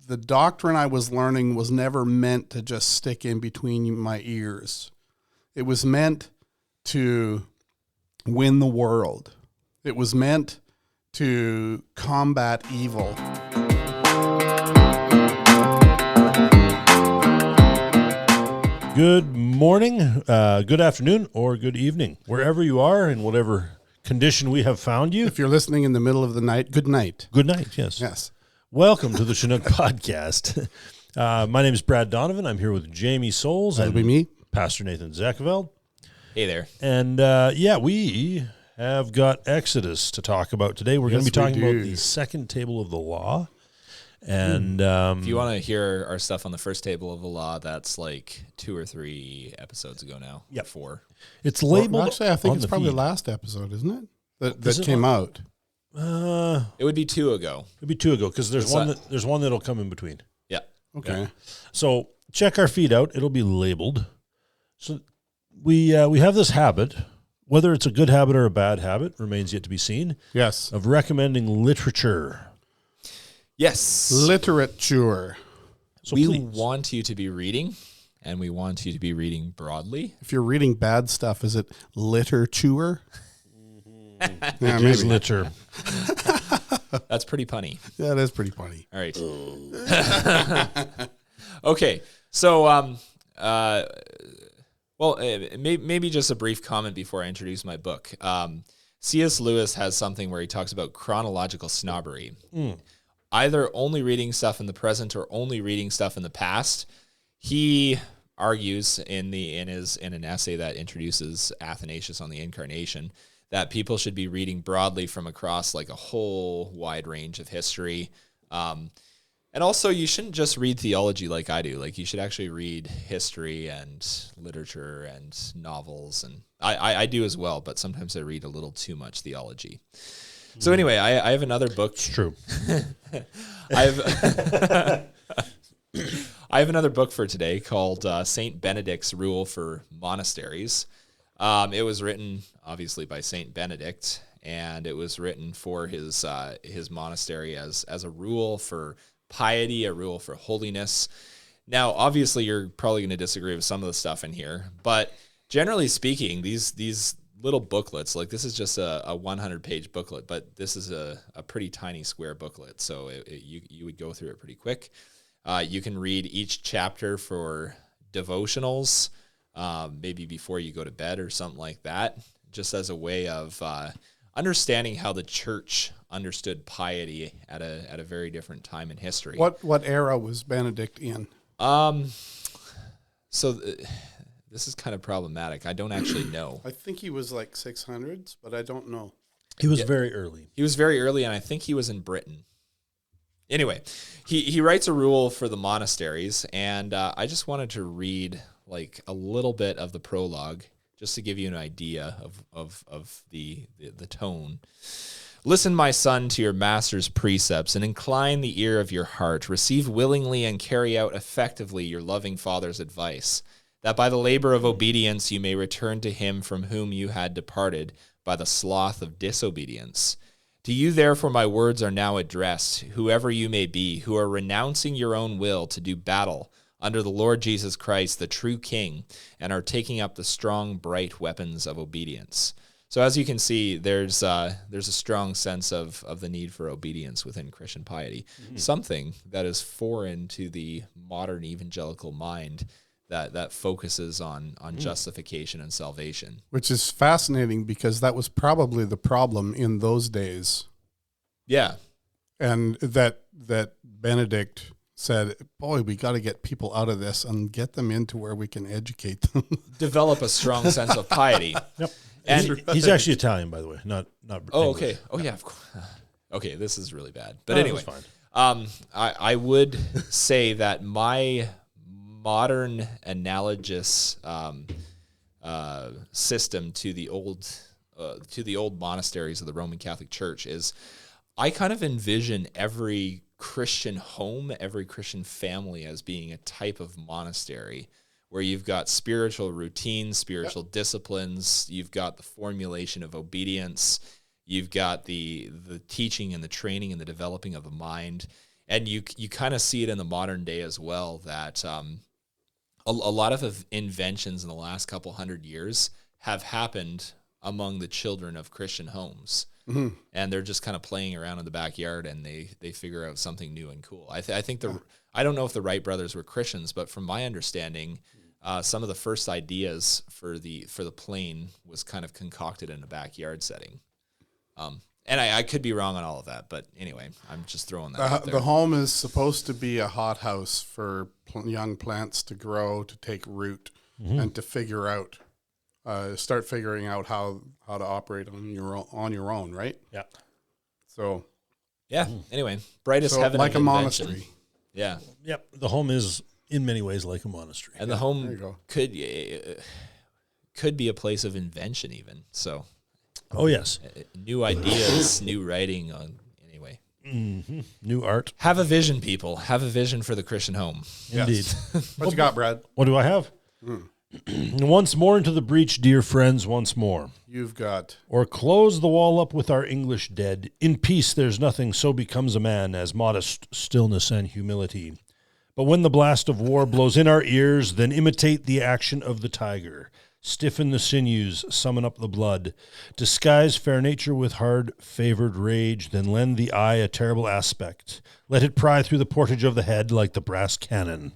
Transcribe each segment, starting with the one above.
the doctrine I was learning was never meant to just stick in between my ears. It was meant to win the world. It was meant to combat evil. Good morning, good afternoon, or good evening, wherever you are in whatever condition we have found you. If you're listening in the middle of the night, good night. Good night, yes. Yes. Welcome to the Chinook Podcast. My name is Brad Donovan. I'm here with Jamie Souls That'll and be me. Pastor Nathan Zakaveld. Hey there. And we have got Exodus to talk about today. We're going to be talking about the second table of the law. And if you want to hear our stuff on the first table of the law, that's like 2 or 3 episodes ago now. Yep. 4. It's labeled. Well, actually, I think on it's the probably feed. last episode, isn't it? That Is it came out. It would be 2 ago. It'd be 2 ago because there's there's one that'll come in between. Yeah. Okay. Yeah. So check our feed out. It'll be labeled. So we have this habit, whether it's a good habit or a bad habit, remains yet to be seen, Yes. of recommending literature. Yes. Literature. So we please. want you to be reading, and we want you to be reading broadly. If you're reading bad stuff, is it literature? Yeah, It is maybe. litter. That's pretty punny. Yeah, that is pretty funny. All right. Okay. So, maybe just a brief comment before I introduce my book. C.S. Lewis has something where he talks about chronological snobbery. Either only reading stuff in the present or only reading stuff in the past. He argues in an essay that introduces Athanasius on the Incarnation that people should be reading broadly from across like a whole wide range of history. And also you shouldn't just read theology like I do. Like you should actually read history and literature and novels. And I do as well, but sometimes I read a little too much theology. So anyway, I have another book. It's true. I have another book for today called Saint Benedict's Rule for Monasteries. It was written, obviously, by Saint Benedict, and it was written for his monastery as a rule for piety, a rule for holiness. Now, obviously, you're probably going to disagree with some of the stuff in here, but generally speaking, these little booklets, like this is just a 100-page booklet, but this is a pretty tiny square booklet, so you would go through it pretty quick. You can read each chapter for devotionals, maybe before you go to bed or something like that, just as a way of understanding how the church understood piety at a very different time in history. What era was Benedict in? This is kind of problematic. I don't actually know. I think he was like 600s, but I don't know. He was very early. He was very early, and I think he was in Britain. Anyway, he writes a rule for the monasteries, and I just wanted to read like a little bit of the prologue just to give you an idea of the tone. Listen, my son, to your master's precepts, and incline the ear of your heart. Receive willingly and carry out effectively your loving father's advice, that by the labor of obedience you may return to him from whom you had departed by the sloth of disobedience. To you, therefore, my words are now addressed, whoever you may be, who are renouncing your own will to do battle under the Lord Jesus Christ, the true King, and are taking up the strong, bright weapons of obedience. So as you can see, there's a strong sense of the need for obedience within Christian piety, something that is foreign to the modern evangelical mind that focuses on justification and salvation. Which is fascinating because that was probably the problem in those days. Yeah. And that Benedict said, boy, we got to get people out of this and get them into where we can educate them. Develop a strong sense of piety. Yep. And He's actually Italian, by the way, not oh, English. okay. Oh, yeah, of course. Okay, this is really bad. But No, anyway, that's fine. I would say that my modern analogous system to the old monasteries of the Roman Catholic Church is I kind of envision every Christian home, every Christian family as being a type of monastery where you've got spiritual routines, spiritual disciplines, you've got the formulation of obedience, you've got the teaching and the training and the developing of the mind. And you kind of see it in the modern day as well, that a lot of inventions in the last couple hundred years have happened among the children of Christian homes. Mm-hmm. And they're just kind of playing around in the backyard, and they figure out something new and cool. I think I don't know if the Wright brothers were Christians, but from my understanding, some of the first ideas for the plane was kind of concocted in a backyard setting. And I could be wrong on all of that, but anyway, I'm just throwing that out there. The home is supposed to be a hothouse for young plants to grow, to take root, and to figure out, start figuring out how to operate on your own, right? Yeah. So. Yeah. Anyway, brightest heaven like of a invention. monastery. Yeah. Yep. The home is in many ways like a monastery. And the home could be a place of invention even. So. Oh, yes. New ideas, new writing anyway. Mm-hmm. New art. Have a vision, people. Have a vision for the Christian home. Indeed. What you got, Brad? What do I have? Once more into the breach, dear friends, once more. You've got. Or close the wall up with our English dead. In peace there's nothing so becomes a man as modest stillness and humility. But when the blast of war blows in our ears, then imitate the action of the tiger. Stiffen the sinews, summon up the blood. Disguise fair nature with hard-favored rage, then lend the eye a terrible aspect. Let it pry through the portage of the head like the brass cannon.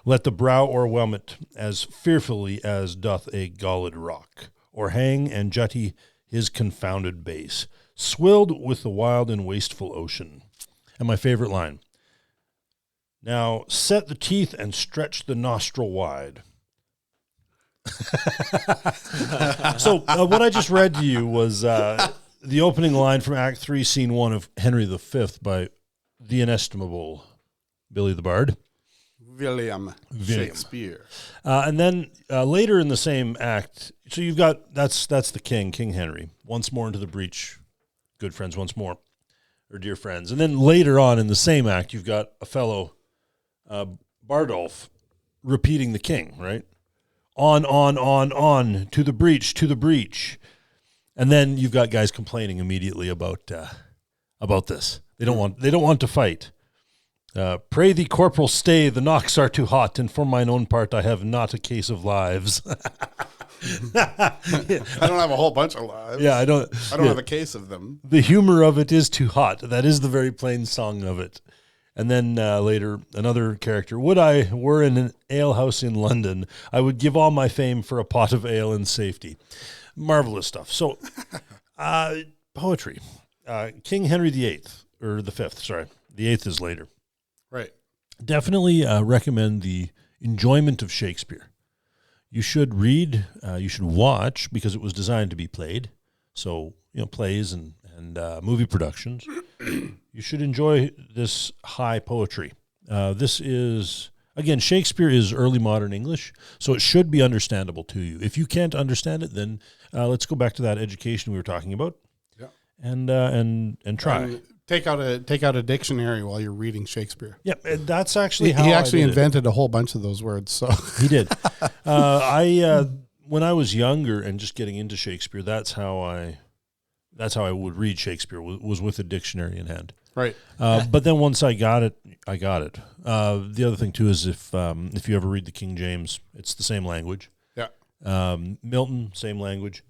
Let the brow o'erwhelm it as fearfully as doth a galled rock, or hang and jutty his confounded base, swilled with the wild and wasteful ocean. And my favorite line. Now set the teeth and stretch the nostril wide. So what I just read to you was the opening line from Act 3, Scene 1 of Henry V by the inestimable Billy the Bard. William Shakespeare. And then later in the same act, so you've got, that's the King Henry. Once more into the breach, good friends once more, or dear friends. And then later on in the same act, you've got a fellow, Bardolph, repeating the king, right? On, to the breach. And then you've got guys complaining immediately about this. They don't want to fight. Pray thee, corporal, stay, the knocks are too hot, and for mine own part I have not a case of lives. I don't have a whole bunch of lives. Yeah, I don't have a case of them. The humor of it is too hot. That is the very plain song of it. And then later, another character. Would I were in an alehouse in London, I would give all my fame for a pot of ale in safety. Marvelous stuff. So, poetry. King Henry VIII, or the Fifth, sorry. The Eighth is later. Right. Definitely recommend the enjoyment of Shakespeare. You should read, you should watch, because it was designed to be played. So, plays and movie productions. You should enjoy this high poetry. This is, again, Shakespeare is early modern English, so it should be understandable to you. If you can't understand it, then let's go back to that education we were talking about. Yeah. And try. Take out a dictionary while you're reading Shakespeare. Yeah, that's actually how he actually I did invented a whole bunch of those words. So he did. When I was younger and just getting into Shakespeare, that's how I would read Shakespeare, was with a dictionary in hand. Right. But then once I got it, I got it. The other thing too is if you ever read the King James, it's the same language. Yeah. Milton, same language.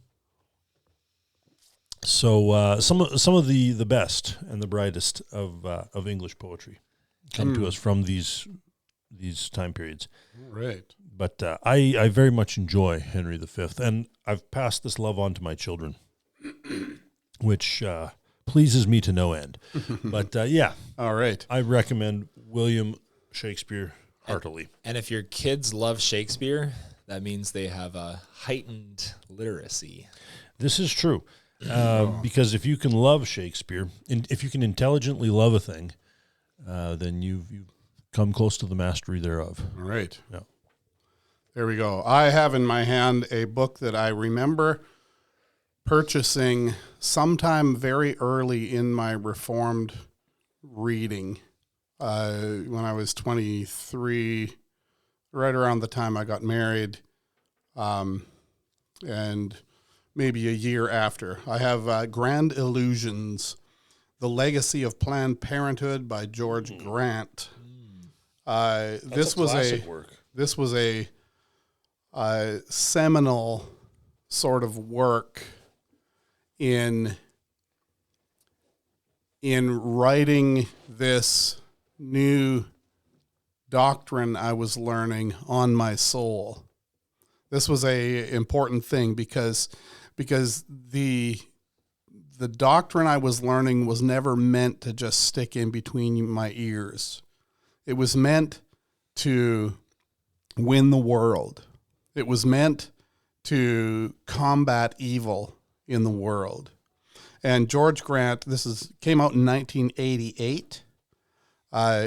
So some of the best and the brightest of English poetry come to us from these time periods. Right. But I very much enjoy Henry V, and I've passed this love on to my children, which pleases me to no end. But yeah. All right. I recommend William Shakespeare heartily. And if your kids love Shakespeare, that means they have a heightened literacy. This is true. Because if you can love Shakespeare, and if you can intelligently love a thing, then you've come close to the mastery thereof. All right. Yeah. There we go. I have in my hand a book that I remember purchasing sometime very early in my Reformed reading when I was 23, right around the time I got married, and maybe a year after. I have Grand Illusions, The Legacy of Planned Parenthood by George Grant. This was a seminal sort of work in writing this new doctrine I was learning on my soul. This was a important thing because the doctrine I was learning was never meant to just stick in between my ears. It was meant to win the world. It was meant to combat evil in the world. And George Grant, came out in 1988,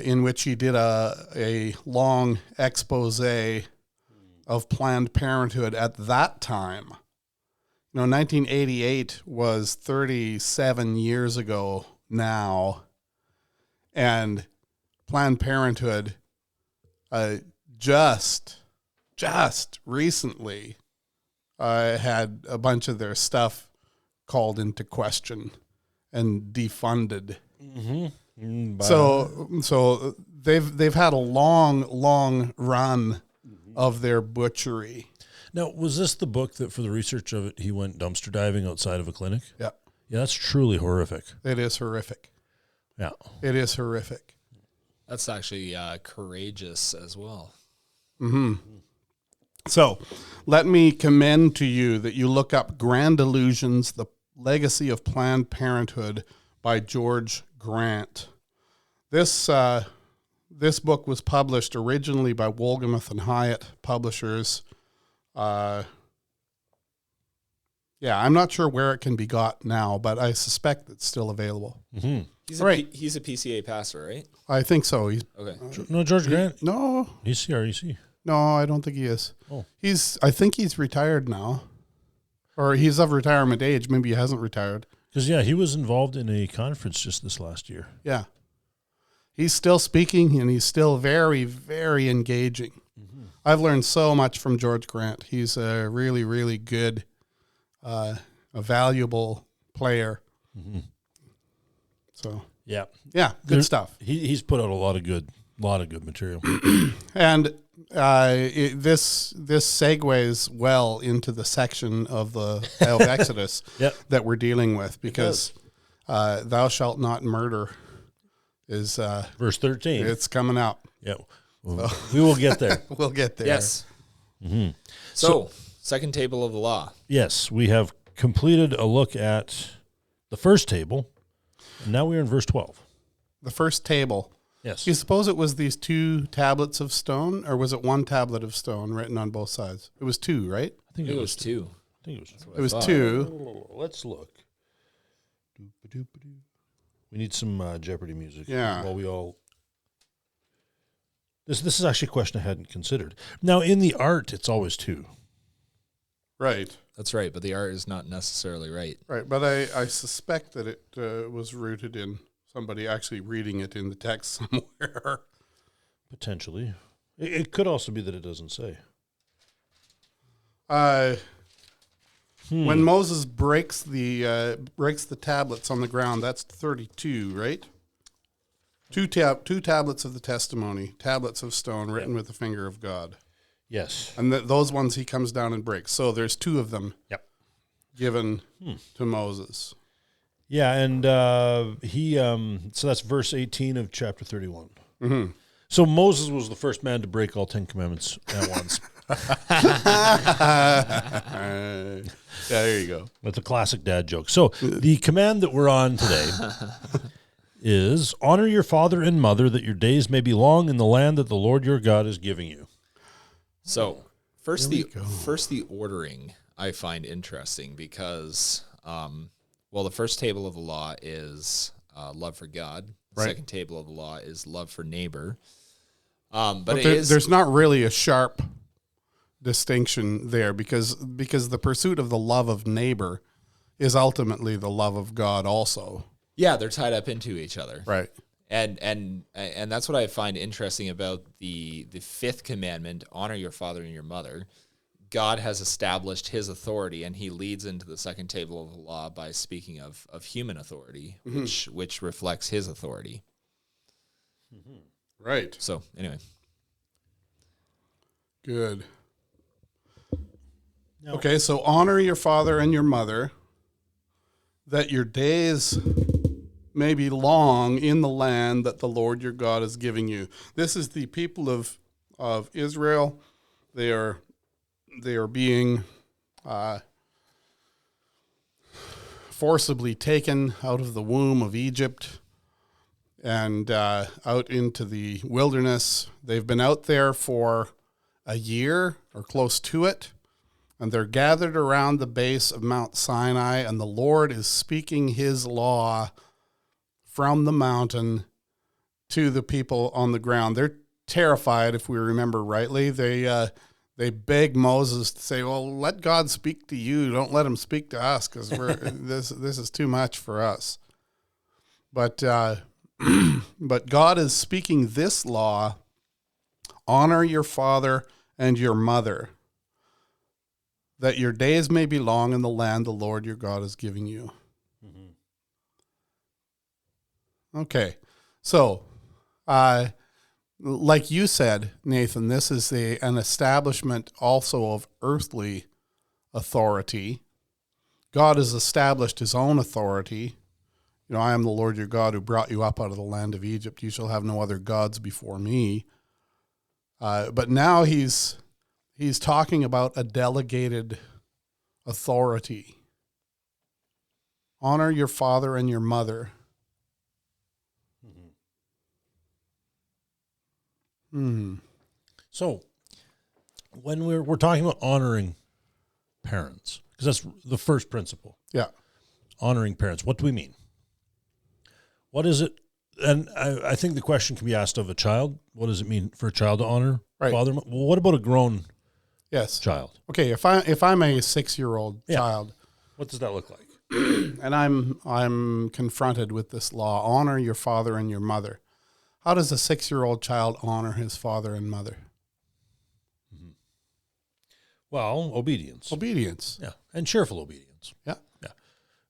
in which he did a long expose of Planned Parenthood at that time. 1988 was 37 years ago now, and Planned Parenthood just recently had a bunch of their stuff called into question and defunded. Mm-hmm. So they've had a long run of their butchery. Now, was this the book that for the research of it, he went dumpster diving outside of a clinic? Yeah. Yeah, that's truly horrific. It is horrific. Yeah. It is horrific. That's actually courageous as well. Mm-hmm. So let me commend to you that you look up Grand Illusions, The Legacy of Planned Parenthood by George Grant. This book was published originally by Wolgemuth and Hyatt Publishers. I'm not sure where it can be got now, but I suspect it's still available. Mm-hmm. He's a PCA pastor, right? I think so. He's okay. No, George Grant? No. He's CREC. No, I don't think he is. Oh. I think he's retired now. Or he's of retirement age. Maybe he hasn't retired. Because, he was involved in a conference just this last year. Yeah. He's still speaking, and he's still very, very engaging. Mm-hmm. I've learned so much from George Grant. He's a really, really good, a valuable player. Mm-hmm. So good stuff. He's put out a lot of good material. And this segues well into the section of Exodus that we're dealing with, because thou shalt not murder is verse 13. It's coming out. Yeah. Well, we will get there. We'll get there. Yes. Mm-hmm. So, second table of the law. Yes, we have completed a look at the first table, and now we're in verse 12. The first table. Yes. Do you suppose it was these 2 tablets of stone, or was it 1 tablet of stone written on both sides? It was 2, right? I think it was 2. I think it was 2. It was 2. Let's look. We need some Jeopardy music. Yeah. While we all... This is actually a question I hadn't considered. Now, in the art, it's always 2. Right. That's right, but the art is not necessarily right. Right, but I suspect that it was rooted in somebody actually reading it in the text somewhere. Potentially. It could also be that it doesn't say. When Moses breaks the tablets on the ground, that's 32, right? Two tablets of the testimony, tablets of stone written with the finger of God. Yes. And those ones he comes down and breaks. So there's 2 of them given to Moses. Yeah, and so that's verse 18 of chapter 31. Mm-hmm. So Moses was the first man to break all 10 commandments at once. There you go. That's a classic dad joke. So the command that we're on today is honor your father and mother, that your days may be long in the land that the Lord your God is giving you. So first the ordering I find interesting, because the first table of the law is love for God. The second table of the law is love for neighbor. But there's not really a sharp distinction there, because the pursuit of the love of neighbor is ultimately the love of God also. Yeah, they're tied up into each other. Right. And that's what I find interesting about the 5th commandment, honor your father and your mother. God has established his authority, and he leads into the second table of the law by speaking of human authority, which reflects his authority. Right. So anyway. Good. Now, Okay, so honor your father and your mother, that your days may be long in the land that the Lord your God is giving you. This is the people of Israel. They are being forcibly taken out of the womb of Egypt and out into the wilderness. They've been out there for a year or close to it, and they're gathered around the base of Mount Sinai, and the Lord is speaking his law from the mountain to the people on the ground. They're terrified, if we remember rightly. They beg Moses to say, well, let God speak to you. Don't let him speak to us, because this is too much for us. But but God is speaking this law: honor your father and your mother, that your days may be long in the land the Lord your God is giving you. Okay, so like you said, Nathan, this is an establishment also of earthly authority. God has established his own authority. You know, I am the Lord your God who brought you up out of the land of Egypt. You shall have no other gods before me. But now he's talking about a delegated authority. Honor your father and your mother. So when we're talking about honoring parents, because that's the first principle. Yeah. Honoring parents. What do we mean? What is it? And I think the question can be asked of a child. What does it mean for a child to honor father? Well, what about a grown child? Okay, if I'm a 6-year-old child, what does that look like? and I'm confronted with this law: honor your father and your mother. How does a 6-year-old child honor his father and mother? Well, obedience. Obedience. Yeah, and cheerful obedience. Yeah. Yeah.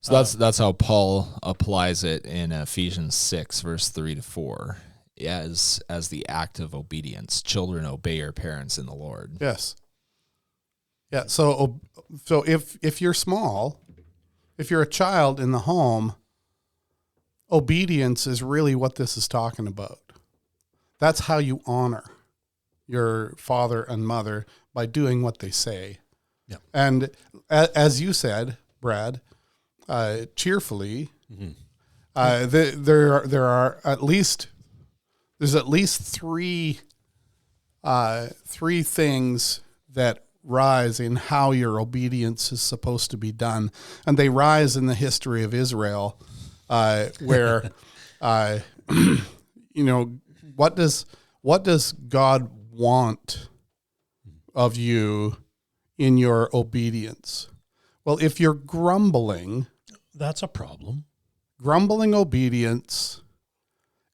So that's how Paul applies it in Ephesians 6, verse 3-4, as the act of obedience. Children, obey your parents in the Lord. Yes. Yeah. So if you're small, if you're a child in the home, obedience is really what this is talking about. That's how you honor your father and mother, by doing what they say. Yeah. And as you said, Brad, cheerfully, there's at least three things that rise in how your obedience is supposed to be done, and they rise in the history of Israel, where you know, what does God want of you in your obedience? Well, if you're grumbling, that's a problem. Grumbling obedience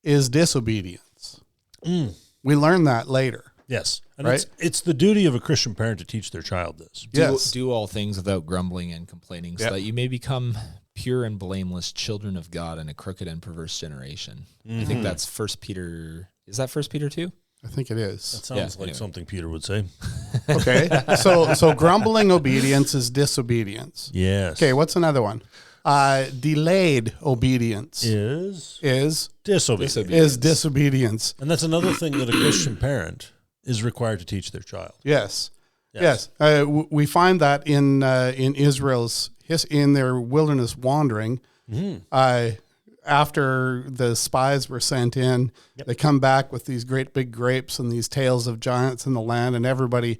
is disobedience. We learn that later. Yes. And right? It's the duty of a Christian parent to teach their child this. Do all things without grumbling and complaining, so that you may become pure and blameless children of God in a crooked and perverse generation. I think that's 1 Peter. Is that 1 Peter 2? I think it is. That sounds like something Peter would say. Okay. So grumbling obedience is disobedience. Yes. Okay, what's another one? Delayed obedience is disobedience. And that's another thing that a Christian parent is required to teach their child. Yes. We find that in Israel's in their wilderness wandering. After the spies were sent in, they come back with these great big grapes and these tales of giants in the land, and everybody,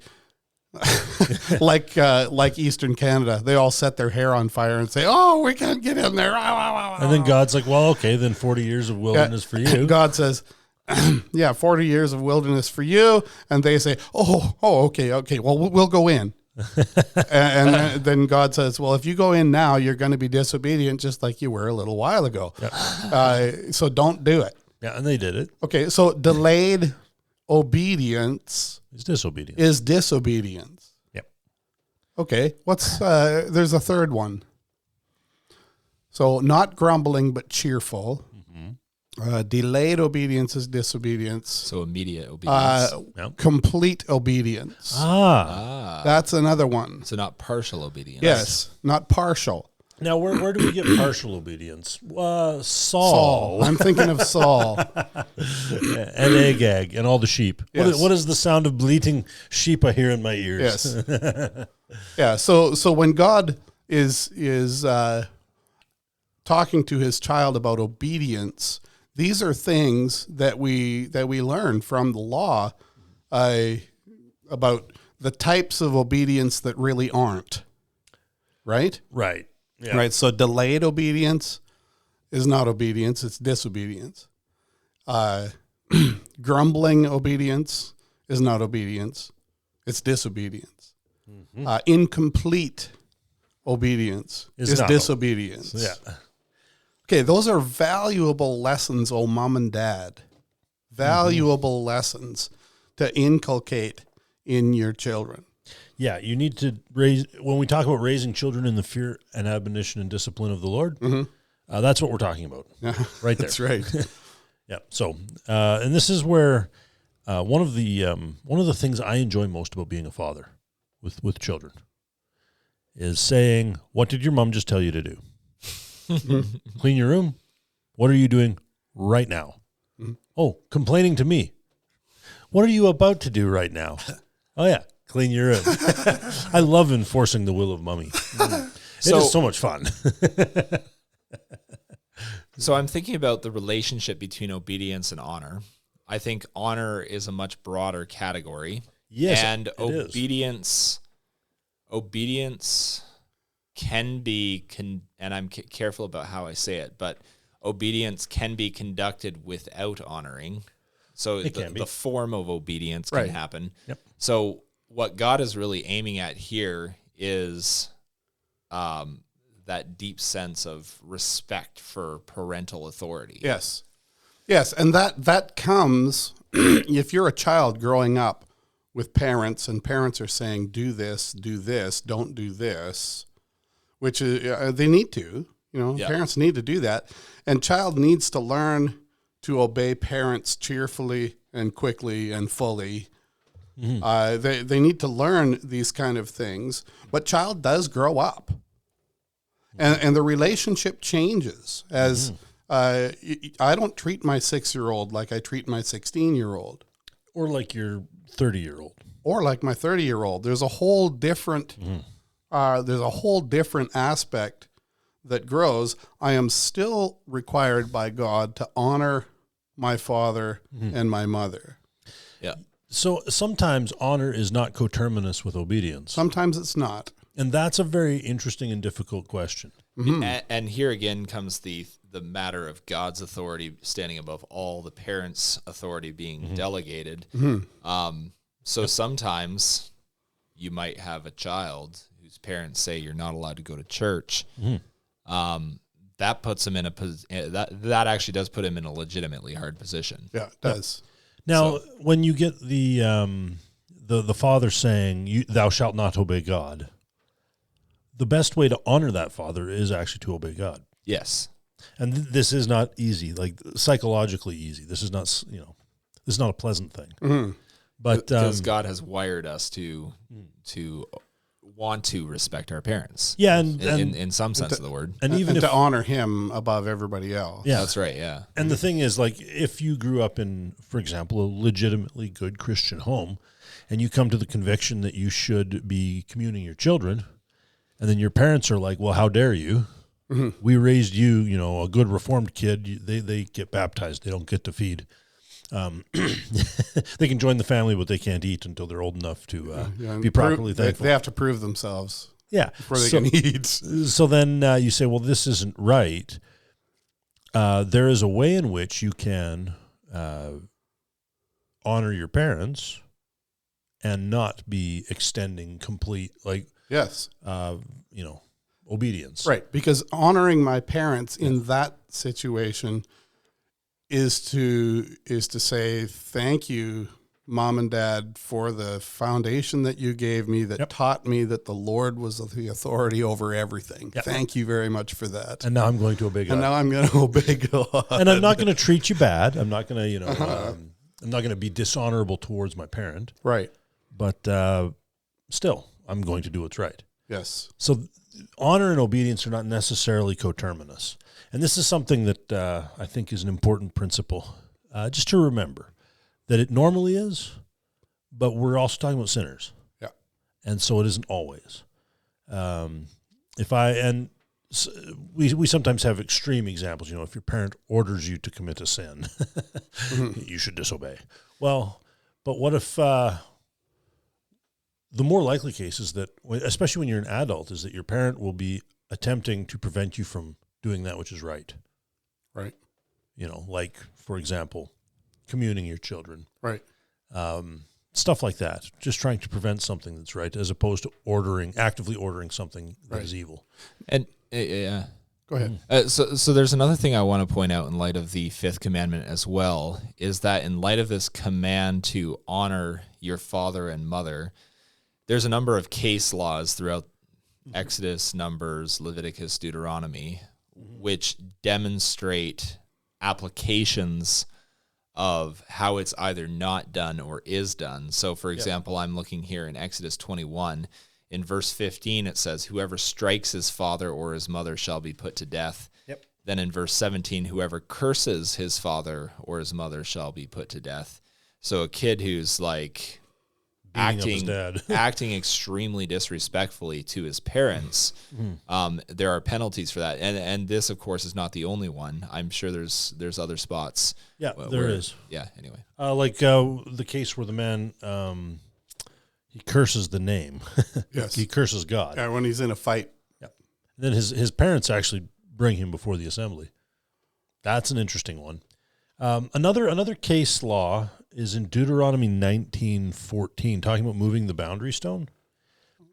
like Eastern Canada, they all set their hair on fire and say, "Oh, we can't get in there." And then God's like, "Well, okay, then 40 years of wilderness for you." God says, "Yeah, 40 years of wilderness for you," and they say, "Oh, okay. Well, we'll go in." and then God says, well, if you go in now, you're going to be disobedient just like you were a little while ago. So don't do it. Yeah, and they did it. Okay, so delayed obedience is disobedience. Yep. Okay, there's a third one. So not grumbling, but cheerful. Delayed obedience is disobedience. So immediate obedience. Complete obedience. That's another one. So not partial obedience. Yes, not partial. Now, where do we get partial obedience? Saul. Saul. I'm thinking of Saul. And Agag and all the sheep. Yes. What is the sound of bleating sheep I hear in my ears? Yes. Yeah. So when God is talking to his child about obedience, these are things that we learn from the law about the types of obedience that really aren't. Right? Right. Yeah. Right. So delayed obedience is not obedience, it's disobedience. Grumbling obedience is not obedience, it's disobedience. Incomplete obedience is disobedience. Yeah. Okay, those are valuable lessons, oh mom and dad. Valuable lessons to inculcate in your children. Yeah, you need to raise, when we talk about raising children in the fear and admonition and discipline of the Lord, that's what we're talking about. Right there. That's right. Yeah. So, and this is where one of the things I enjoy most about being a father with children is saying, "What did your mom just tell you to do? Clean your room. What are you doing right now? Oh, complaining to me. What are you about to do right now? Oh yeah, clean your room." I love enforcing the will of mommy. It is so much fun. So I'm thinking about the relationship between obedience and honor. I think honor is a much broader category. Yes, and obedience can be, and I'm careful about how I say it, but obedience can be conducted without honoring. So the form of obedience can happen. Yep. So what God is really aiming at here is that deep sense of respect for parental authority. Yes. Yes, and that comes if you're a child growing up with parents and parents are saying, do this, don't do this, which they need to, parents need to do that. And child needs to learn to obey parents cheerfully and quickly and fully. They need to learn these kind of things, but child does grow up. And the relationship changes as I don't treat my 6-year-old like I treat my 16-year-old. Or like your 30-year-old. Or like my 30-year-old. There's a whole different aspect that grows. I am still required by God to honor my father and my mother. Yeah. So sometimes honor is not coterminous with obedience. Sometimes it's not. And that's a very interesting and difficult question. And here again comes the matter of God's authority standing above all the parents' authority being delegated. So sometimes you might have a child whose parents say you're not allowed to go to church. That puts him in that actually does put him in a legitimately hard position. Yeah, it does. Now, when you get the father saying, "Thou shalt not obey God," the best way to honor that father is actually to obey God. Yes. And this is not easy, like psychologically easy. This is not, this is not a pleasant thing. But because God has wired us to want to respect our parents. Yeah, in some sense of the word. And even to honor him above everybody else. Yeah, that's right. Yeah. And the thing is, like, if you grew up in, for example, a legitimately good Christian home, and you come to the conviction that you should be communing your children, and then your parents are like, "Well, how dare you? We raised you, a good Reformed kid. They get baptized. They don't get to feed. They can join the family, but they can't eat until they're old enough to be properly thankful. They have to prove themselves. Yeah, before they can eat. So then you say, well, this isn't right. There is a way in which you can honor your parents and not be extending complete, yes, obedience. Right, because honoring my parents in that situation is to say thank you Mom and Dad, for the foundation that you gave me that taught me that the Lord was the authority over everything. Yep. Thank you very much for that. And now I'm going to obey God. And now I'm going to obey God. And I'm not going to treat you bad. I'm not going to, I'm not going to be dishonorable towards my parent. Right. But still, I'm going to do what's right. Yes. So honor and obedience are not necessarily coterminous. And this is something that I think is an important principle, just to remember that it normally is, but we're also talking about sinners. Yeah. And so it isn't always. We sometimes have extreme examples. If your parent orders you to commit a sin, you should disobey. Well, but what if the more likely case is that, especially when you're an adult, is that your parent will be attempting to prevent you from doing that which is right. Right. Like, for example, communing your children. Right. Stuff like that. Just trying to prevent something that's right, as opposed to actively ordering something that is evil. And yeah. Go ahead. So there's another thing I want to point out in light of the fifth commandment as well, is that in light of this command to honor your father and mother, there's a number of case laws throughout Exodus, Numbers, Leviticus, Deuteronomy, which demonstrate applications of how it's either not done or is done. So, for example, I'm looking here in Exodus 21. In verse 15, it says, whoever strikes his father or his mother shall be put to death. Yep. Then in verse 17, whoever curses his father or his mother shall be put to death. So a kid who's like acting extremely disrespectfully to his parents, there are penalties for that. And this, of course, is not the only one. I'm sure there's other spots. Yeah, there is. Yeah, anyway. Like the case where the man, he curses the name. Yes. He curses God. Yeah, when he's in a fight. Yeah. Then his parents actually bring him before the assembly. That's an interesting one. Another case law is in Deuteronomy 19:14, talking about moving the boundary stone.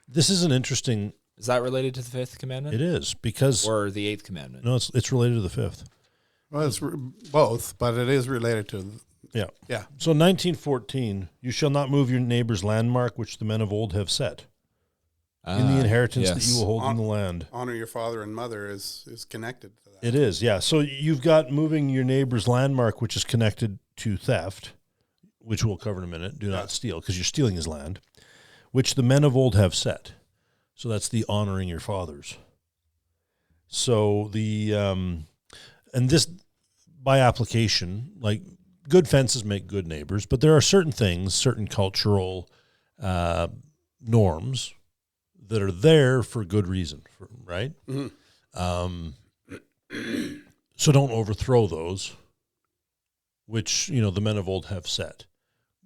This is an interesting. Is that related to the fifth commandment? It is, because or the eighth commandment. No, it's related to the fifth. Well, it's both, but it is related to. Yeah. Yeah. So 19:14, you shall not move your neighbor's landmark, which the men of old have set. In the inheritance that you will hold in the land. Honor your father and mother is connected to that. It is, yeah. So you've got moving your neighbor's landmark, which is connected to theft, which we'll cover in a minute. Do not steal, because you're stealing his land, which the men of old have set. So that's the honoring your fathers. So and this, by application, like good fences make good neighbors, but there are certain things, certain cultural norms that are there for good reason, right? Mm-hmm. So don't overthrow those, which, the men of old have set.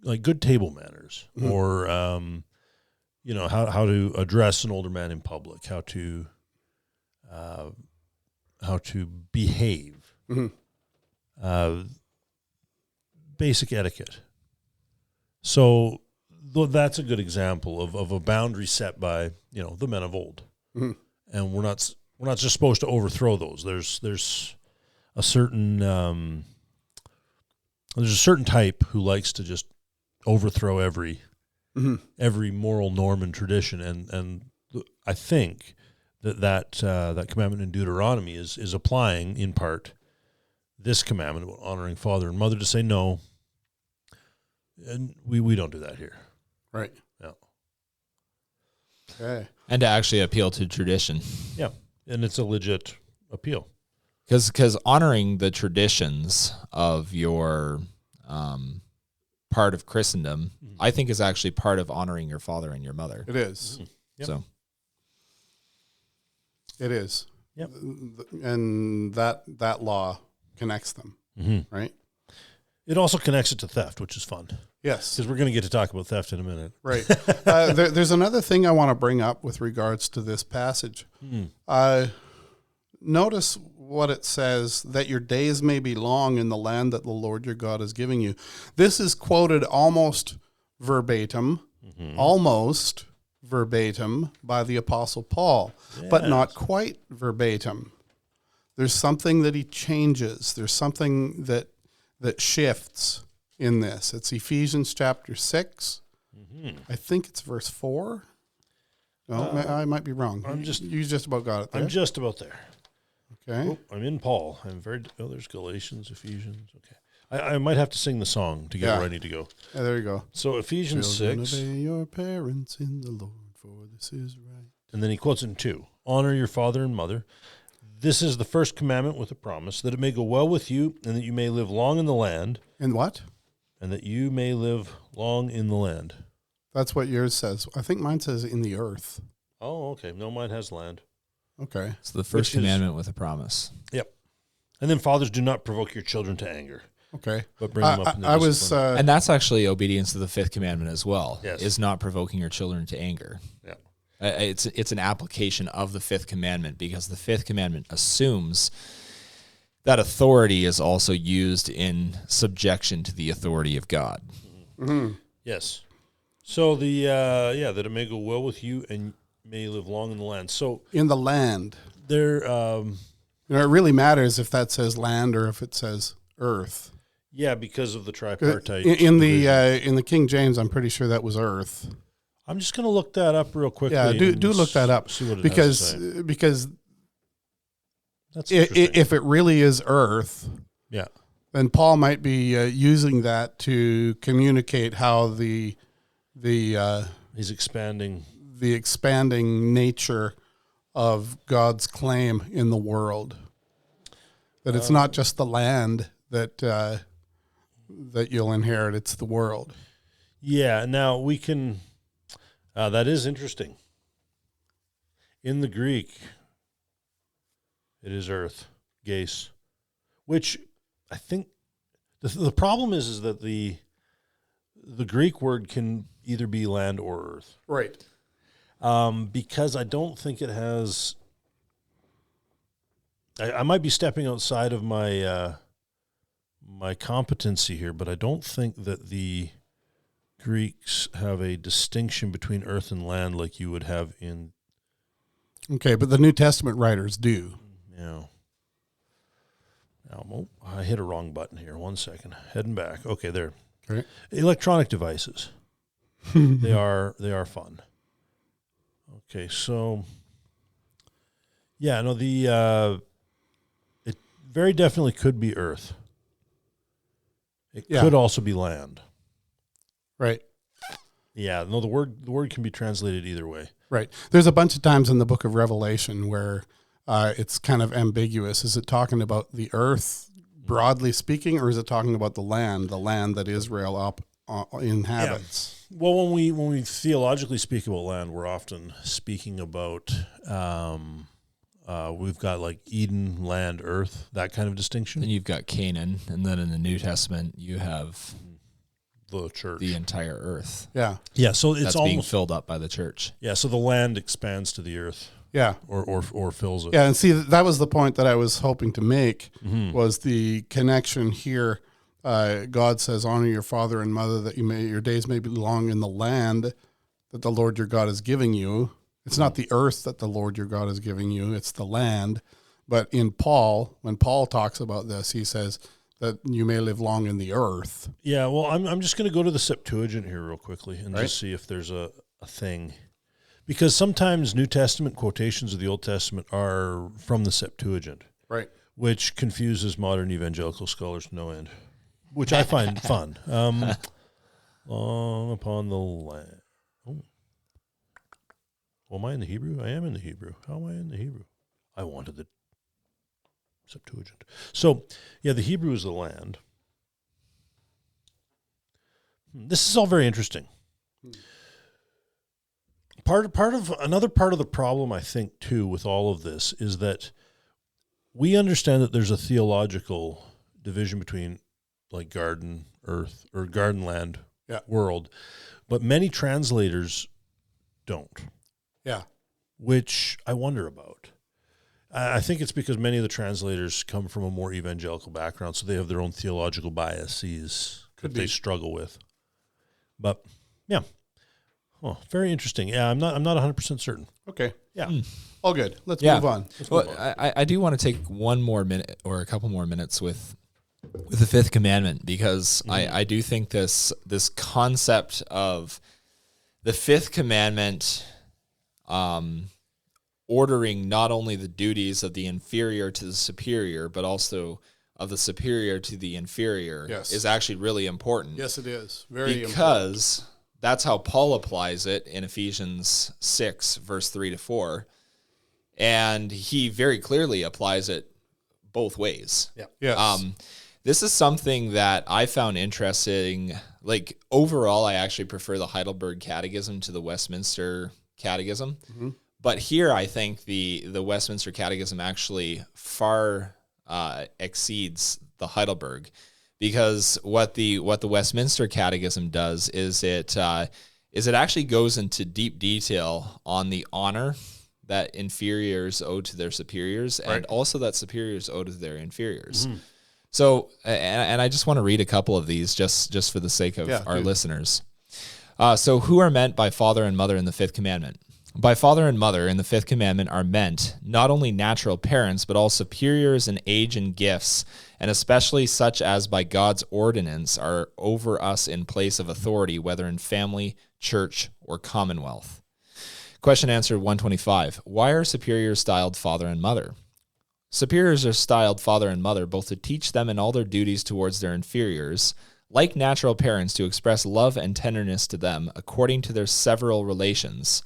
Like good table manners, or, how to address an older man in public, how to behave, basic etiquette. So that's a good example of a boundary set by, the men of old. Mm-hmm. And we're not just supposed to overthrow those. There's a certain type who likes to just overthrow every moral norm and tradition, and I think that commandment in Deuteronomy is applying in part this commandment about honoring father and mother, to say no, and we don't do that here. Right. Yeah. Okay. And to actually appeal to tradition. Yeah, and it's a legit appeal. Because honoring the traditions of your part of Christendom, I think, is actually part of honoring your father and your mother. It is. Yep. So it is. Yep. And that law connects them, right? It also connects it to theft, which is fun. Yes. Because we're going to get to talk about theft in a minute. Right. There's another thing I want to bring up with regards to this passage. Notice what it says, that your days may be long in the land that the Lord your God is giving you. This is quoted almost verbatim by the Apostle Paul, but not quite verbatim. There's something that he changes. There's something that shifts in this. It's Ephesians chapter 6. I think it's verse 4. No, I might be wrong. You just about got it there. I'm just about there. Okay. Oh, I'm in Paul. There's Galatians, Ephesians. Okay. I might have to sing the song to get ready to go. Yeah, there you go. So Ephesians Children, 6. obey your parents in the Lord, for this is right. And then he quotes it in 2. Honor your father and mother. This is the first commandment with a promise, that it may go well with you and that you may live long in the land. And what? And that you may live long in the land. That's what yours says. I think mine says in the earth. Oh, okay. No, mine has land. Okay. It's the first commandment with a promise. Yep. And then fathers, do not provoke your children to anger. Okay. But bring them up in the I discipline. was And that's actually obedience to the fifth commandment as well, Yes. is not provoking your children to anger. Yeah. It's an application of the fifth commandment, because the fifth commandment assumes that authority is also used in subjection to the authority of God. Mm-hmm. Yes. So that it may go well with you and may live long in the land. So in the land. there, It really matters if that says land or if it says earth. yeah, because of the tripartite. In division. the King James, I'm pretty sure that was earth. I'm just going to look that up real quickly. Yeah, and do look that up, See what it because has to say. because That's interesting. if it really is earth, Yeah. then Paul might be using that to communicate how the He's expanding. the expanding nature of God's claim in the world. That it's not just the land that that you'll inherit; it's the world. Yeah. Now we can. That is interesting. In the Greek, it is earth, geis, which I think the problem is that the Greek word can either be land or earth. Right. Because I don't think it has. I might be stepping outside of my my competency here, but I don't think that the Greeks have a distinction between earth and land like you would have in. Okay, but the New Testament writers do. Yeah. Now, I hit a wrong button here. 1 second. Heading back. Okay, there. Okay. Electronic devices. They are fun. Okay, so yeah, no, it very definitely could be earth. It could also be land. Right. Yeah, no, the word can be translated either way. Right. There's a bunch of times in the book of Revelation where it's kind of ambiguous. Is it talking about the earth, broadly speaking, or is it talking about the land that Israel inhabits? Yeah. Well, when we theologically speak about land, we're often speaking about we've got like Eden, land, earth, that kind of distinction. Then you've got Canaan, and then in the New Testament you have the church, the entire earth. Yeah. Yeah, so it's that's almost being filled up by the church. Yeah, so the land expands to the earth. Yeah. Or fills it. Yeah, and see, that was the point that I was hoping to make, was the connection here. God says, honor your father and mother that your days may be long in the land that the Lord your God is giving you. It's not the earth that the Lord your God is giving you, it's the land. But in Paul, when Paul talks about this, he says that you may live long in the earth. Yeah, well, I'm just going to go to the Septuagint here real quickly and just see if there's a thing. Because sometimes New Testament quotations of the Old Testament are from the Septuagint. Right. Which confuses modern evangelical scholars to no end, which I find fun. Long upon the land. Oh. Well, am I in the Hebrew? I am in the Hebrew. How am I in the Hebrew? I wanted the Septuagint. So, yeah, the Hebrew is the land. This is all very interesting. Another part of the problem, I think, too, with all of this is that we understand that there's a theological division between like garden earth or garden land world, but many translators don't. Yeah. Which I wonder about. I think it's because many of the translators come from a more evangelical background, so they have their own theological biases that they struggle with. But yeah. Oh, very interesting. Yeah, I'm not 100% certain. Okay. Yeah. All good. Let's move on. I do want to take one more minute or a couple more minutes with with the fifth commandment, because I do think this concept of the fifth commandment ordering not only the duties of the inferior to the superior, but also of the superior to the inferior is actually really important. Yes, it is. Very important. Because that's how Paul applies it in Ephesians 6, verse 3 to 4. And he very clearly applies it both ways. Yeah. Yes. This is something that I found interesting. Like, overall, I actually prefer the Heidelberg Catechism to the Westminster Catechism. Mm-hmm. But here, I think the Westminster Catechism actually far exceeds the Heidelberg, because what the Westminster Catechism does is it actually goes into deep detail on the honor that inferiors owe to their superiors, and also that superiors owe to their inferiors. Mm-hmm. So, and I just want to read a couple of these just for the sake of our listeners. So who are meant by father and mother in the fifth commandment? By father and mother in the fifth commandment are meant not only natural parents, but all superiors in age and gifts, and especially such as by God's ordinance are over us in place of authority, whether in family, church, or commonwealth. Question answer 125. Why are superiors styled father and mother? Superiors are styled father and mother both to teach them in all their duties towards their inferiors, like natural parents, to express love and tenderness to them according to their several relations,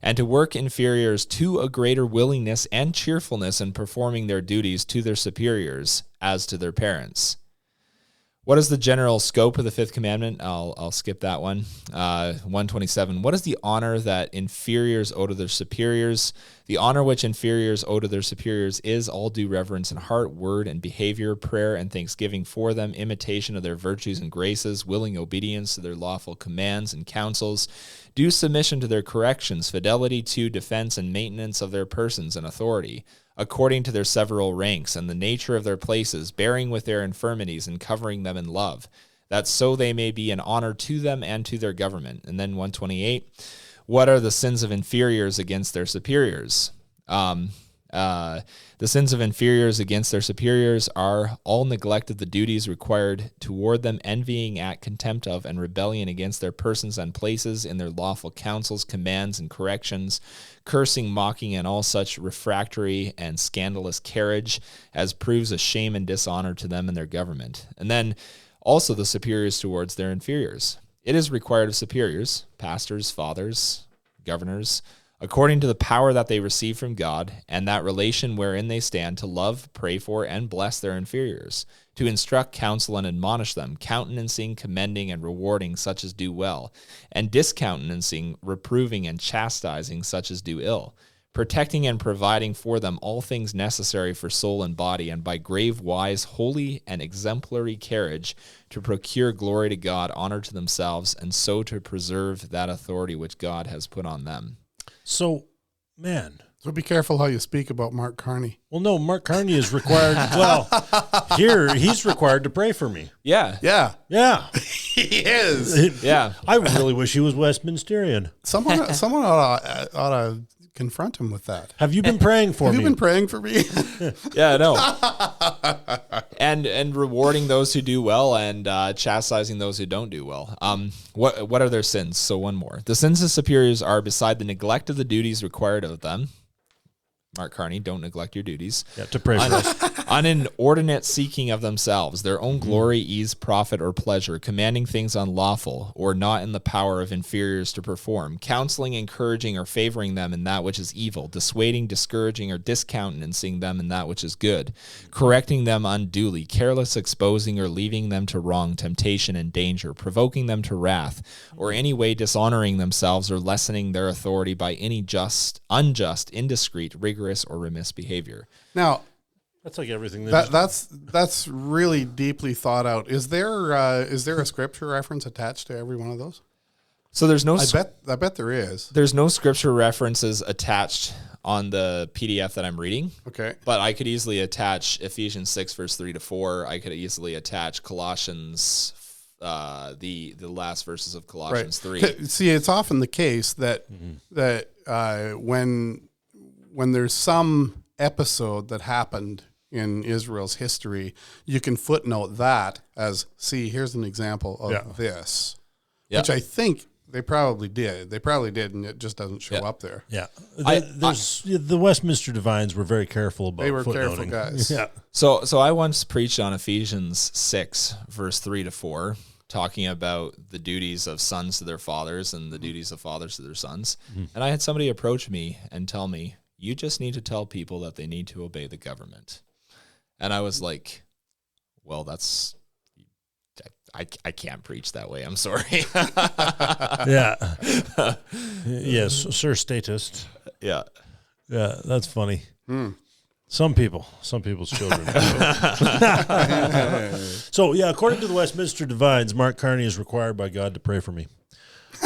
and to work inferiors to a greater willingness and cheerfulness in performing their duties to their superiors as to their parents. What is the general scope of the fifth commandment? I'll skip that one. 127. What is the honor that inferiors owe to their superiors? The honor which inferiors owe to their superiors is all due reverence in heart, word, and behavior, prayer and thanksgiving for them, imitation of their virtues and graces, willing obedience to their lawful commands and counsels, due submission to their corrections, fidelity to defense and maintenance of their persons and authority, according to their several ranks and the nature of their places, bearing with their infirmities and covering them in love, that so they may be an honor to them and to their government. And then 128, what are the sins of inferiors against their superiors? The sins of inferiors against their superiors are all neglect of the duties required toward them, envying at, contempt of, and rebellion against their persons and places in their lawful counsels, commands, and corrections, cursing, mocking, and all such refractory and scandalous carriage as proves a shame and dishonor to them and their government. And then also the superiors towards their inferiors. It is required of superiors, pastors, fathers, governors, according to the power that they receive from God and that relation wherein they stand, to love, pray for, and bless their inferiors, to instruct, counsel, and admonish them, countenancing, commending, and rewarding such as do well, and discountenancing, reproving, and chastising such as do ill, protecting and providing for them all things necessary for soul and body, and by grave, wise, holy, and exemplary carriage to procure glory to God, honor to themselves, and so to preserve that authority which God has put on them. So, man. So be careful how you speak about Mark Carney. Well, no, Mark Carney is required. Well, here he's required to pray for me. Yeah. Yeah. Yeah. He is. Yeah. I really wish he was Westminsterian. Someone ought to confront him with that. Have you been praying for me? Have you been praying for me? Yeah, I know. And rewarding those who do well and chastising those who don't do well. What are their sins? So one more. The sins of superiors are, beside the neglect of the duties required of them, Mark Carney, don't neglect your duties. Yeah, to pray for us. On an inordinate seeking of themselves, their own glory, ease, profit, or pleasure, commanding things unlawful, or not in the power of inferiors to perform, counseling, encouraging, or favoring them in that which is evil, dissuading, discouraging, or discountenancing them in that which is good, correcting them unduly, careless exposing or leaving them to wrong, temptation, and danger, provoking them to wrath, or any way dishonoring themselves or lessening their authority by any unjust, indiscreet, rigorous, or remiss behavior. Now, that's like everything. That's really deeply thought out. Is there a scripture reference attached to every one of those? So there's no. I bet there is. There's no scripture references attached on the PDF that I'm reading. Okay, but I could easily attach Ephesians 6 verse 3 to 4. I could easily attach Colossians, the last verses of Colossians 3. See, it's often the case that when there's some episode that happened in Israel's history, you can footnote that as, see, here's an example of this, which I think they probably did. They probably did, and it just doesn't show up there. Yeah. The Westminster Divines were very careful about footnoting. They were careful guys. Yeah. So I once preached on Ephesians 6, verse 3 to 4, talking about the duties of sons to their fathers and the duties of fathers to their sons. And I had somebody approach me and tell me, you just need to tell people that they need to obey the government. And I was like, well, I can't preach that way. I'm sorry. Yeah. Yes, sir statist. Yeah. Yeah, that's funny. Some people's children. So, yeah, according to the Westminster Divines, Mark Carney is required by God to pray for me.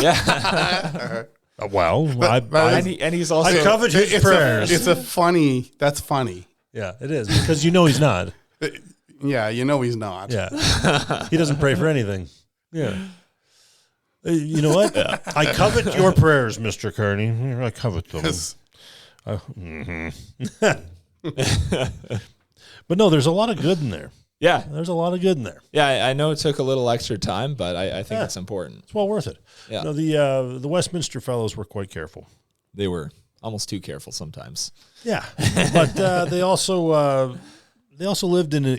Yeah. And he's also... I covet his prayers. That's funny. Yeah, it is, because you know he's not. Yeah, you know he's not. Yeah. He doesn't pray for anything. Yeah. You know what? Yeah. I covet your prayers, Mr. Carney. I covet them. Yes. But no, there's a lot of good in there. Yeah. There's a lot of good in there. Yeah, I know it took a little extra time, but I think it's important. It's well worth it. Yeah. No, the Westminster fellows were quite careful. They were almost too careful sometimes. Yeah. But they also lived in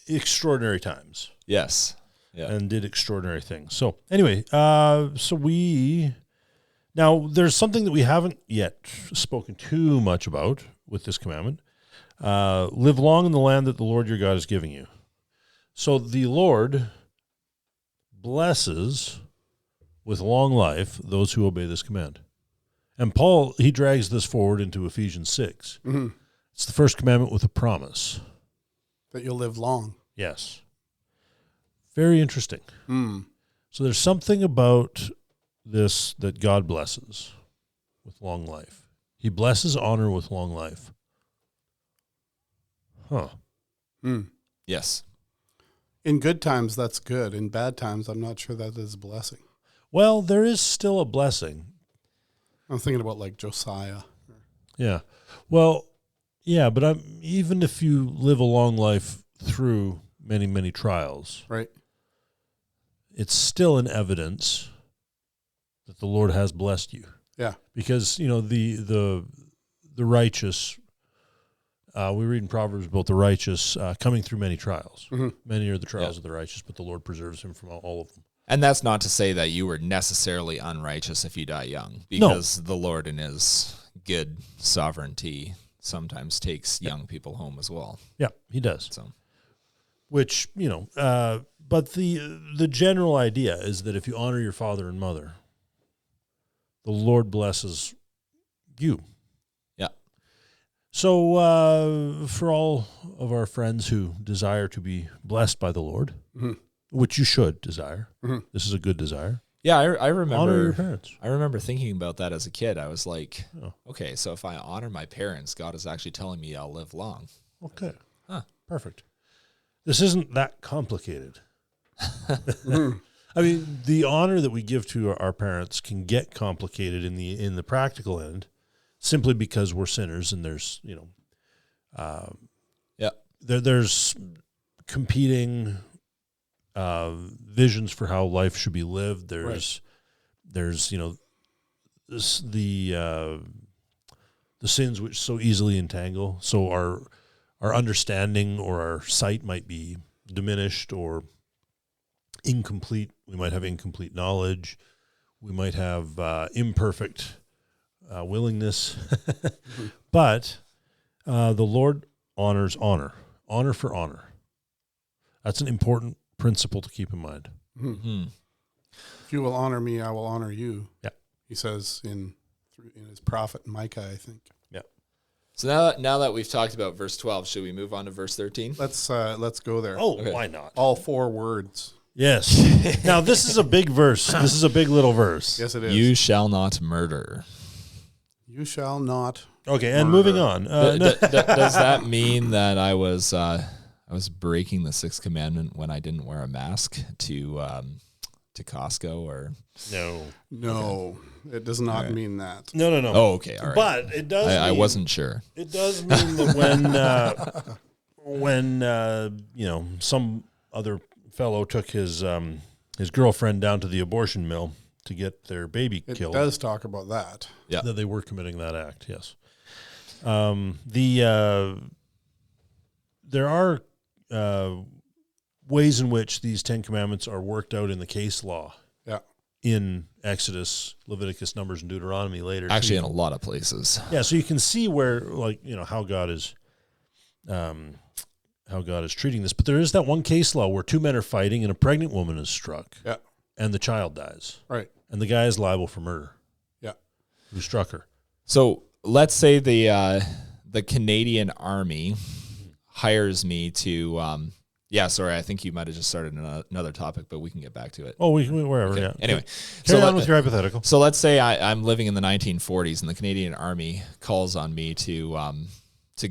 extraordinary times. Yes. Yeah. And did extraordinary things. So anyway, now there's something that we haven't yet spoken too much about with this commandment. Live long in the land that the Lord your God is giving you. So the Lord blesses with long life those who obey this command. And Paul, he drags this forward into Ephesians 6. Mm-hmm. It's the first commandment with a promise. That you'll live long. Yes. Very interesting. So there's something about this that God blesses with long life. He blesses honor with long life. Huh. Yes. In good times, that's good. In bad times, I'm not sure that is a blessing. Well, there is still a blessing. I'm thinking about like Josiah. Yeah. Well, yeah, but even if you live a long life through many, many trials, right? It's still an evidence that the Lord has blessed you. Yeah. Because, the righteous, we read in Proverbs about the righteous coming through many trials. Mm-hmm. Many are the trials of the righteous, but the Lord preserves him from all of them. And that's not to say that you were necessarily unrighteous if you die young, because the Lord in his good sovereignty sometimes takes young people home as well. Yeah, he does. So, which, but the general idea is that if you honor your father and mother, the Lord blesses you. Yeah. So for all of our friends who desire to be blessed by the Lord, which you should desire, this is a good desire. Yeah, I remember. Honor your parents. I remember thinking about that as a kid. I was like, okay, so if I honor my parents, God is actually telling me I'll live long. Okay. Huh. Perfect. This isn't that complicated. I mean, the honor that we give to our parents can get complicated in the practical end, simply because we're sinners and there's there's competing visions for how life should be lived. There's the sins which so easily entangle. So our understanding or our sight might be diminished or incomplete. We might have incomplete knowledge. We might have imperfect willingness. But the Lord honors honor for honor. That's an important principle to keep in mind. Mm-hmm. If you will honor me, I will honor you. Yeah, he says in his prophet Micah, I think. Yeah. So now that we've talked about verse 12, should we move on to verse 13? Let's go there. Oh, okay. Why not? All 4 words. Yes. Now this is a big verse. This is a big little verse. Yes, it is. You shall not murder. You shall not. Okay, and moving on. Does that mean that I was breaking the 6th commandment when I didn't wear a mask to Costco or? No, it does not mean that. No. Oh, okay, all right. But it does. I wasn't sure. It does mean that when some other fellow took his girlfriend down to the abortion mill to get their baby It killed. does talk about that. Yeah. That they were committing that act. Yes. There are ways in which these 10 Commandments are worked out in the case law. Yeah. In Exodus, Leviticus, Numbers, and Deuteronomy later. Actually, in a lot of places. Yeah, so you can see where, how God is treating this. But there is that one case law where two men are fighting and a pregnant woman is struck. Yeah. And the child dies. Right. And the guy is liable for murder. Yeah. Who struck her. So let's say the Canadian Army hires me to. I think you might have just started another topic, but we can get back to it. Oh, wherever. Okay. Yeah. Anyway, Carry on with your hypothetical. So let's say I'm living in the 1940s, and the Canadian Army calls on me to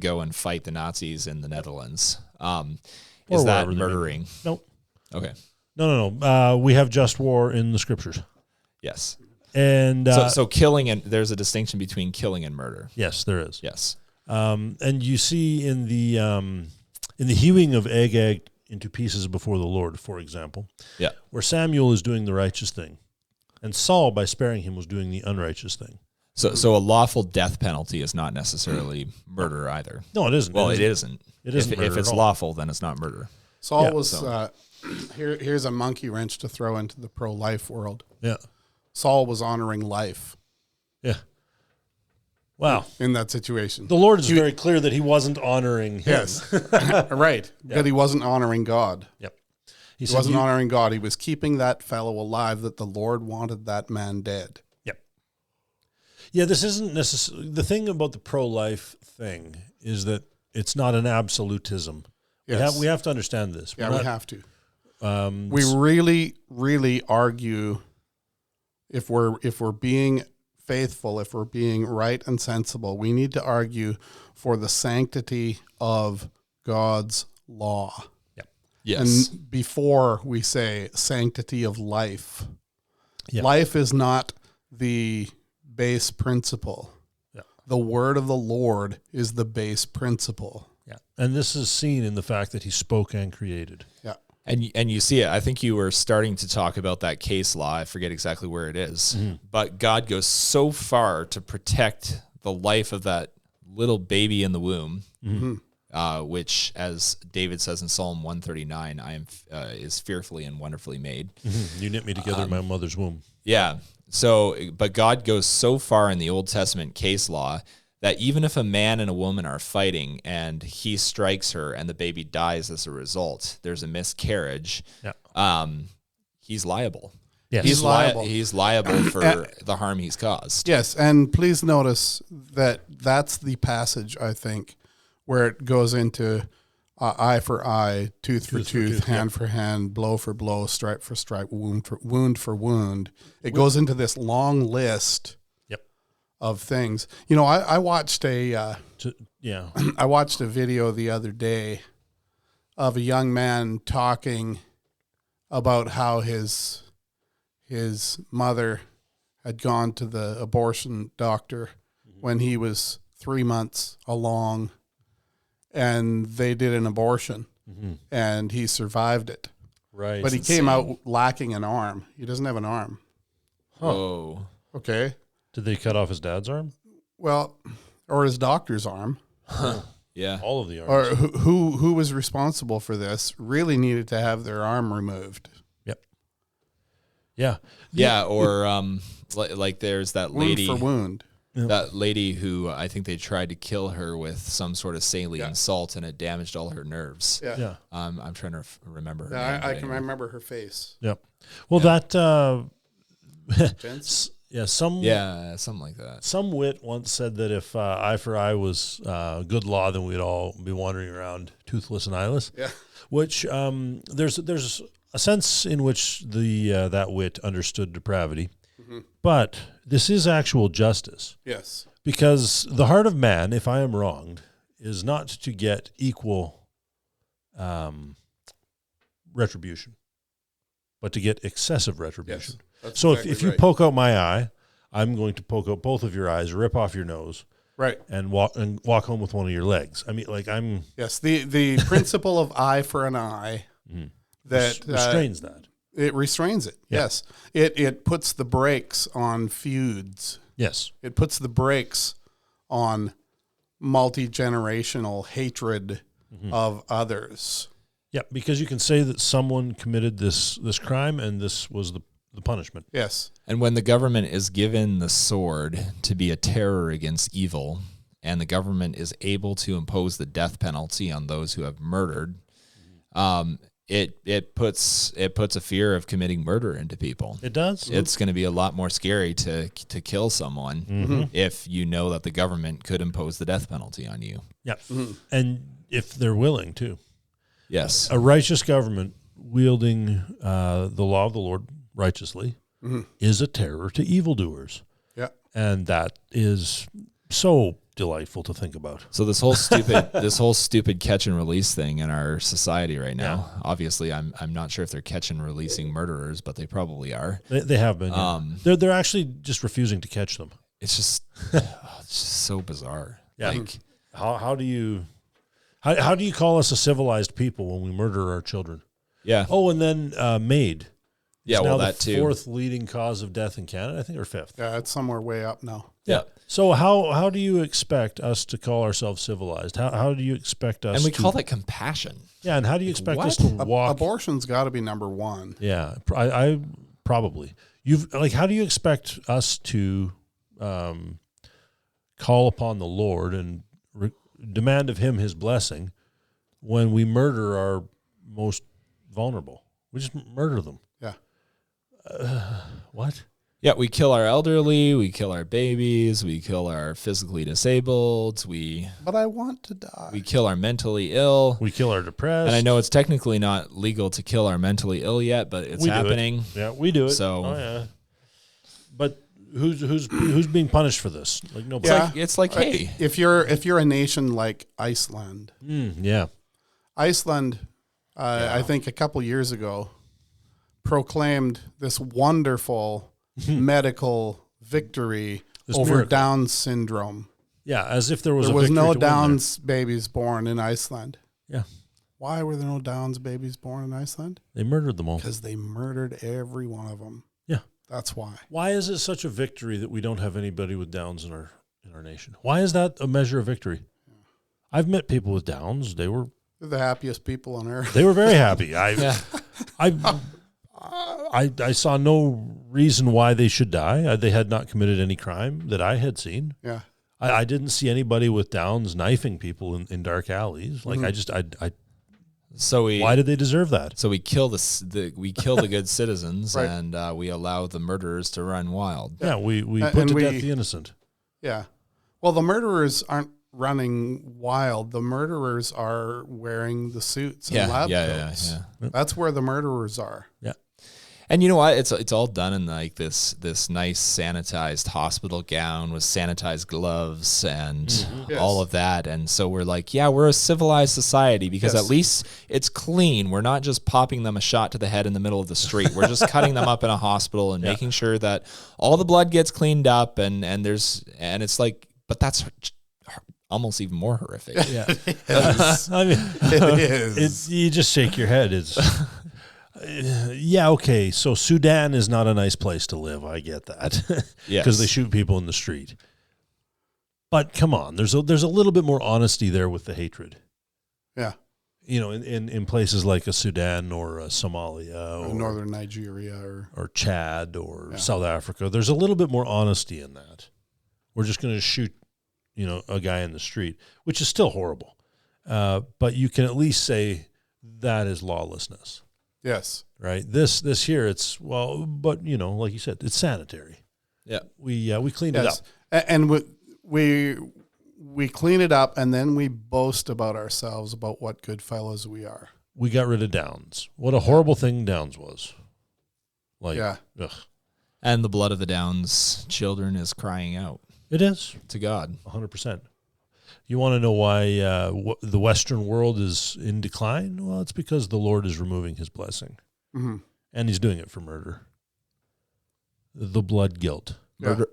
go and fight the Nazis in the Netherlands. Is that murdering? Nope. Okay. No. We have just war in the scriptures. Yes. And so killing, and there's a distinction between killing and murder. Yes, there is. Yes. And you see in the hewing of Agag into pieces before the Lord, for example, yeah, where Samuel is doing the righteous thing, and Saul, by sparing him, was doing the unrighteous thing. So a lawful death penalty is not necessarily murder either. No, it isn't. Well, it isn't. It isn't. If it's lawful, then it's not murder. Saul was here's a monkey wrench to throw into the pro-life world. Yeah. Saul was honoring life. Yeah. Wow. In that situation. The Lord is very clear that he wasn't honoring him. Yes. Right. Yeah. That he wasn't honoring God. Yep. He wasn't honoring God. He was keeping that fellow alive, that the Lord wanted that man dead. Yep. Yeah, this isn't necessarily... The thing about the pro-life thing is that it's not an absolutism. Yes. We have to understand this. Yeah, we have to. We really, really argue if we're being faithful, if we're being right and sensible, we need to argue for the sanctity of God's law. Yep. Yes. And before we say sanctity of life, Yep. Life is not the base principle. Yep. The word of the Lord is the base principle. Yeah. And this is seen in the fact that he spoke and created. Yeah. And you see it. I think you were starting to talk about that case law. I forget exactly where it is. Mm-hmm. But God goes so far to protect the life of that little baby in the womb, which, as David says in Psalm 139, is fearfully and wonderfully made. Mm-hmm. You knit me together in my mother's womb. Yeah. So, but God goes so far in the Old Testament case law that even if a man and a woman are fighting and he strikes her and the baby dies as a result, there's a miscarriage, he's liable. Yes. He's liable. He's liable for the harm he's caused. Yes, and please notice that that's the passage, I think, where it goes into eye for eye, tooth for tooth, hand for hand, blow for blow, stripe for stripe, wound for wound. It goes into this long list of things. You know, I watched I watched a video the other day of a young man talking about how his mother had gone to the abortion doctor when he was 3 months along, and they did an abortion, and he survived it. Right. But he came out lacking an arm. He doesn't have an arm. Oh. Okay. Did they cut off his dad's arm? Well, or his doctor's arm. Yeah. All of the arms. Or who was responsible for this really needed to have their arm removed. Yep. Yeah. Yeah, or like there's that lady Wound for wound. that lady who I think they tried to kill her with some sort of saline salt, and it damaged all her nerves. Yeah. Yeah. I'm trying to remember her Yeah, name, I but can anyway. remember her face. Yep. Well, that Vince? something like that. Some wit once said that if eye for eye was good law, then we'd all be wandering around toothless and eyeless. Yeah. Which there's a sense in which that wit understood depravity, but this is actual justice, Yes. because the heart of man, if I am wronged, is not to get equal retribution, but to get excessive retribution. Yes. That's So exactly if you right. poke out my eye, I'm going to poke out both of your eyes, rip off your nose, Right. and walk home with one of your legs. I mean, like Yes. The principle of eye for an eye that restrains that. it restrains it. Yeah. Yes. It puts the brakes on feuds. Yes. It puts the brakes on multi-generational hatred of others. Yeah, because you can say that someone committed this crime and this was the punishment. Yes. And when the government is given the sword to be a terror against evil, and the government is able to impose the death penalty on those who have murdered, it puts a fear of committing murder into people. It does. It's going to be a lot more scary to kill someone if you know that the government could impose the death penalty on you. Yeah, and if they're willing to. Yes. A righteous government wielding the law of the Lord righteously is a terror to evildoers. Yeah. And that is so delightful to think about. So this whole stupid catch and release thing in our society right now. Yeah. Obviously, I'm not sure if they're catch and releasing murderers, but they probably are. They have been. Yeah. They're actually just refusing to catch them. It's just so bizarre. Yeah. Like, how do you call us a civilized people when we murder our children? Yeah. Oh, and then maid. Yeah, well, that too. Fourth leading cause of death in Canada, I think, or fifth. Yeah, it's somewhere way up now. Yeah. So how do you expect us to call ourselves civilized? How do you expect us? And we call that compassion. Yeah, and how do you expect us to walk? Abortion's got to be number one. Yeah, I probably. How do you expect us to call upon the Lord and demand of Him His blessing when we murder our most vulnerable? We just murder them. Yeah. What? Yeah, we kill our elderly, we kill our babies, we kill our physically disabled, But I want to die. We kill our mentally ill. We kill our depressed. And I know it's technically not legal to kill our mentally ill yet, but it's happening. Yeah, we do it. So, yeah. But who's being punished for this? Like nobody. Yeah. It's like hey, if you're a nation like Iceland. Yeah. Iceland, I think a couple years ago, proclaimed this wonderful medical victory over miracle. Down syndrome. Yeah, as if there was no Downs babies born in Iceland. Yeah. Why were there no Downs babies born in Iceland? They murdered them all. Because they murdered every one of them. Yeah. That's why. Why is it such a victory that we don't have anybody with Downs in our nation? Why is that a measure of victory? Yeah. I've met people with Downs. They're the happiest people on earth. They were very happy. I saw no reason why they should die. They had not committed any crime that I had seen. Yeah. I didn't see anybody with Downs knifing people in dark alleys. Like why did they deserve that? So we kill the good citizens right. And we allow the murderers to run wild. Yeah, we put to death the innocent. Yeah. Well, the murderers aren't running wild. The murderers are wearing the suits and lab coats. Yeah. That's where the murderers are. Yeah. And you know what? It's all done in like this nice sanitized hospital gown with sanitized gloves and all of that. And so we're like, yeah, we're a civilized society because at least it's clean. We're not just popping them a shot to the head in the middle of the street. We're just cutting them up in a hospital and making sure that all the blood gets cleaned up and it's like, but that's almost even more horrific. Yeah. I mean, it is. You just shake your head. It's yeah, okay. So Sudan is not a nice place to live. I get that. Because they shoot people in the street. But come on, there's a little bit more honesty there with the hatred. Yeah. You know, in places like a Sudan or a Somalia or northern Nigeria or Chad or South Africa, there's a little bit more honesty in that. We're just going to shoot, a guy in the street, which is still horrible. But you can at least say that is lawlessness. Yes. Right. This here, it's but like you said, it's sanitary. Yeah. We cleaned it up, and we clean it up, and then we boast about ourselves about what good fellows we are. We got rid of Downs. What a horrible thing Downs was. Ugh. And the blood of the Downs children is crying out. It is to God, 100%. You want to know why the Western world is in decline? Well, it's because the Lord is removing His blessing, and He's doing it for murder. The blood guilt.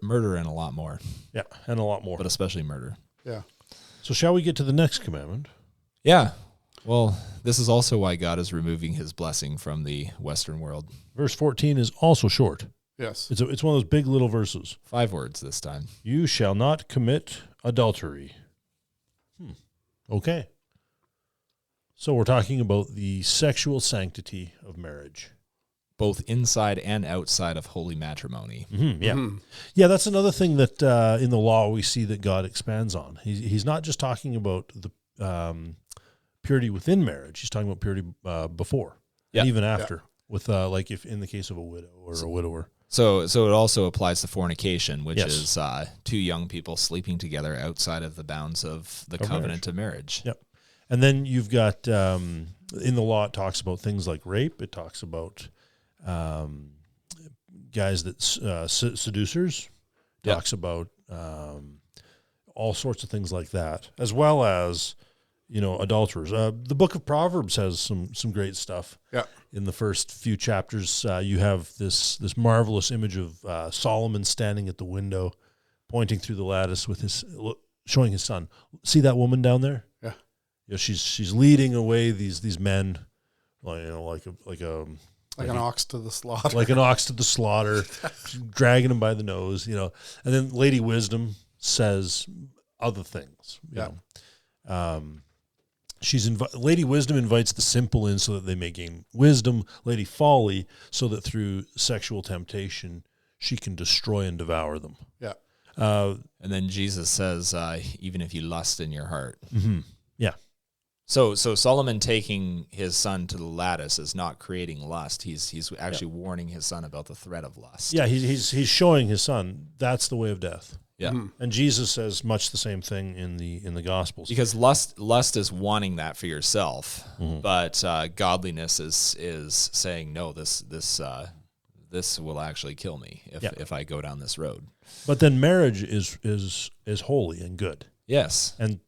Murder and a lot more, Yeah, and a lot more. but especially murder. Yeah. So shall we get to the next commandment? Yeah. Well, this is also why God is removing his blessing from the Western world. Verse 14 is also short. Yes. It's one of those big little verses. 5 words this time. You shall not commit adultery. Okay. So we're talking about the sexual sanctity of marriage. Both inside and outside of holy matrimony. Yeah. Yeah, that's another thing that in the law we see that God expands on. He's not just talking about the purity within marriage. He's talking about purity before and even after, with like if in the case of a widow or a widower. So it also applies to fornication, which Yes. is 2 young people sleeping together outside of the bounds of the covenant of marriage. Yep. And then you've got in the law it talks about things like rape. It talks about guys that seducers. Talks about all sorts of things like that, as well as adulterers. The book of Proverbs has some great stuff. Yeah. In the first few chapters, you have this marvelous image of Solomon standing at the window, pointing through the lattice with showing his son. See that woman down there? Yeah. She's leading away these men, like an ox to the slaughter. like an ox to the slaughter, dragging him by the nose, And then Lady Wisdom says other things. You know. Lady Wisdom invites the simple in so that they may gain wisdom. Lady Folly, so that through sexual temptation she can destroy and devour them. Yeah. And then Jesus says, even if you lust in your heart. Yeah. So Solomon taking his son to the lattice is not creating lust. He's actually warning his son about the threat of lust. Yeah, he's showing his son that's the way of death. Yeah. And Jesus says much the same thing in the Gospels. Because lust is wanting that for yourself, but godliness is saying no. This will actually kill me if I go down this road. But then marriage is holy and good. Yes, and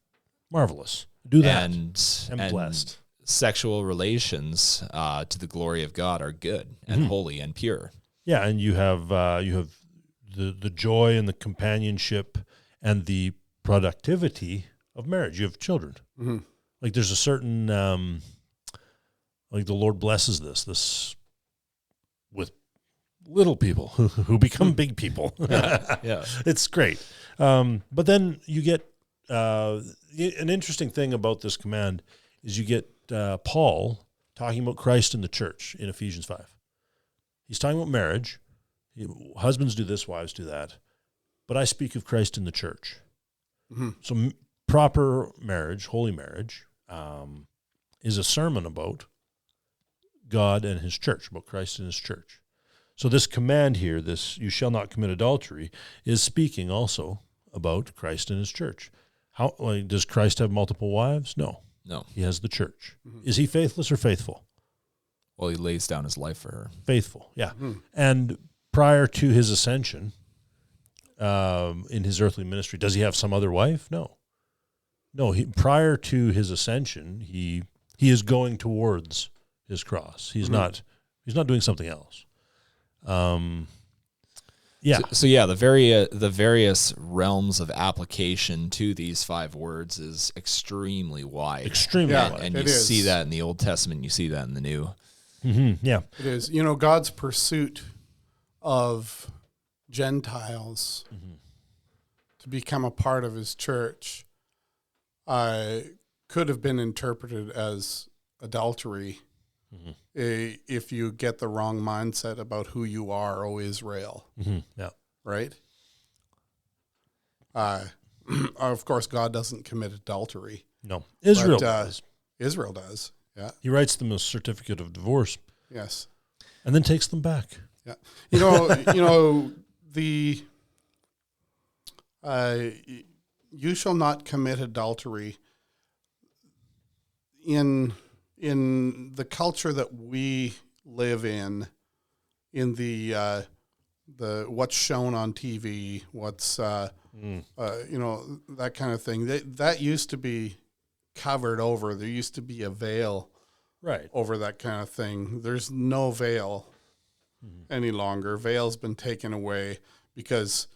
marvelous. Do that and blessed. Sexual relations to the glory of God are good and holy and pure. Yeah, and you have the joy and the companionship and the productivity of marriage. You have children. Like there's a certain like the Lord blesses this with little people who become big people. Yeah. It's great. But then you get an interesting thing about this command is you get Paul talking about Christ in the church in Ephesians 5. He's talking about marriage. Husbands do this, wives do that. But I speak of Christ in the church. So proper marriage, holy marriage, is a sermon about God and his church, about Christ and his church. So this command here, this you shall not commit adultery, is speaking also about Christ and his church. Does Christ have multiple wives? No. He has the church. Is he faithless or faithful? Well, he lays down his life for her. Faithful, yeah. And prior to his ascension, in his earthly ministry, does he have some other wife? No. Prior to his ascension, he is going towards his cross. He's not doing something else. Yeah. So the various realms of application to these 5 words is extremely wide. Extremely wide. And you see that in the Old Testament, you see that in the New. Yeah. It is. God's pursuit of Gentiles to become a part of his church could have been interpreted as adultery if you get the wrong mindset about who you are, O Israel. Yeah. Right? Of course, God doesn't commit adultery. No. Israel does. Israel does. Yeah. He writes them a certificate of divorce. Yes. And then takes them back. Yeah. The you shall not commit adultery in the culture that we live in the what's shown on TV, what's that kind of thing. That used to be covered over. There used to be a veil over that kind of thing. There's no veil any longer. Veil's been taken away because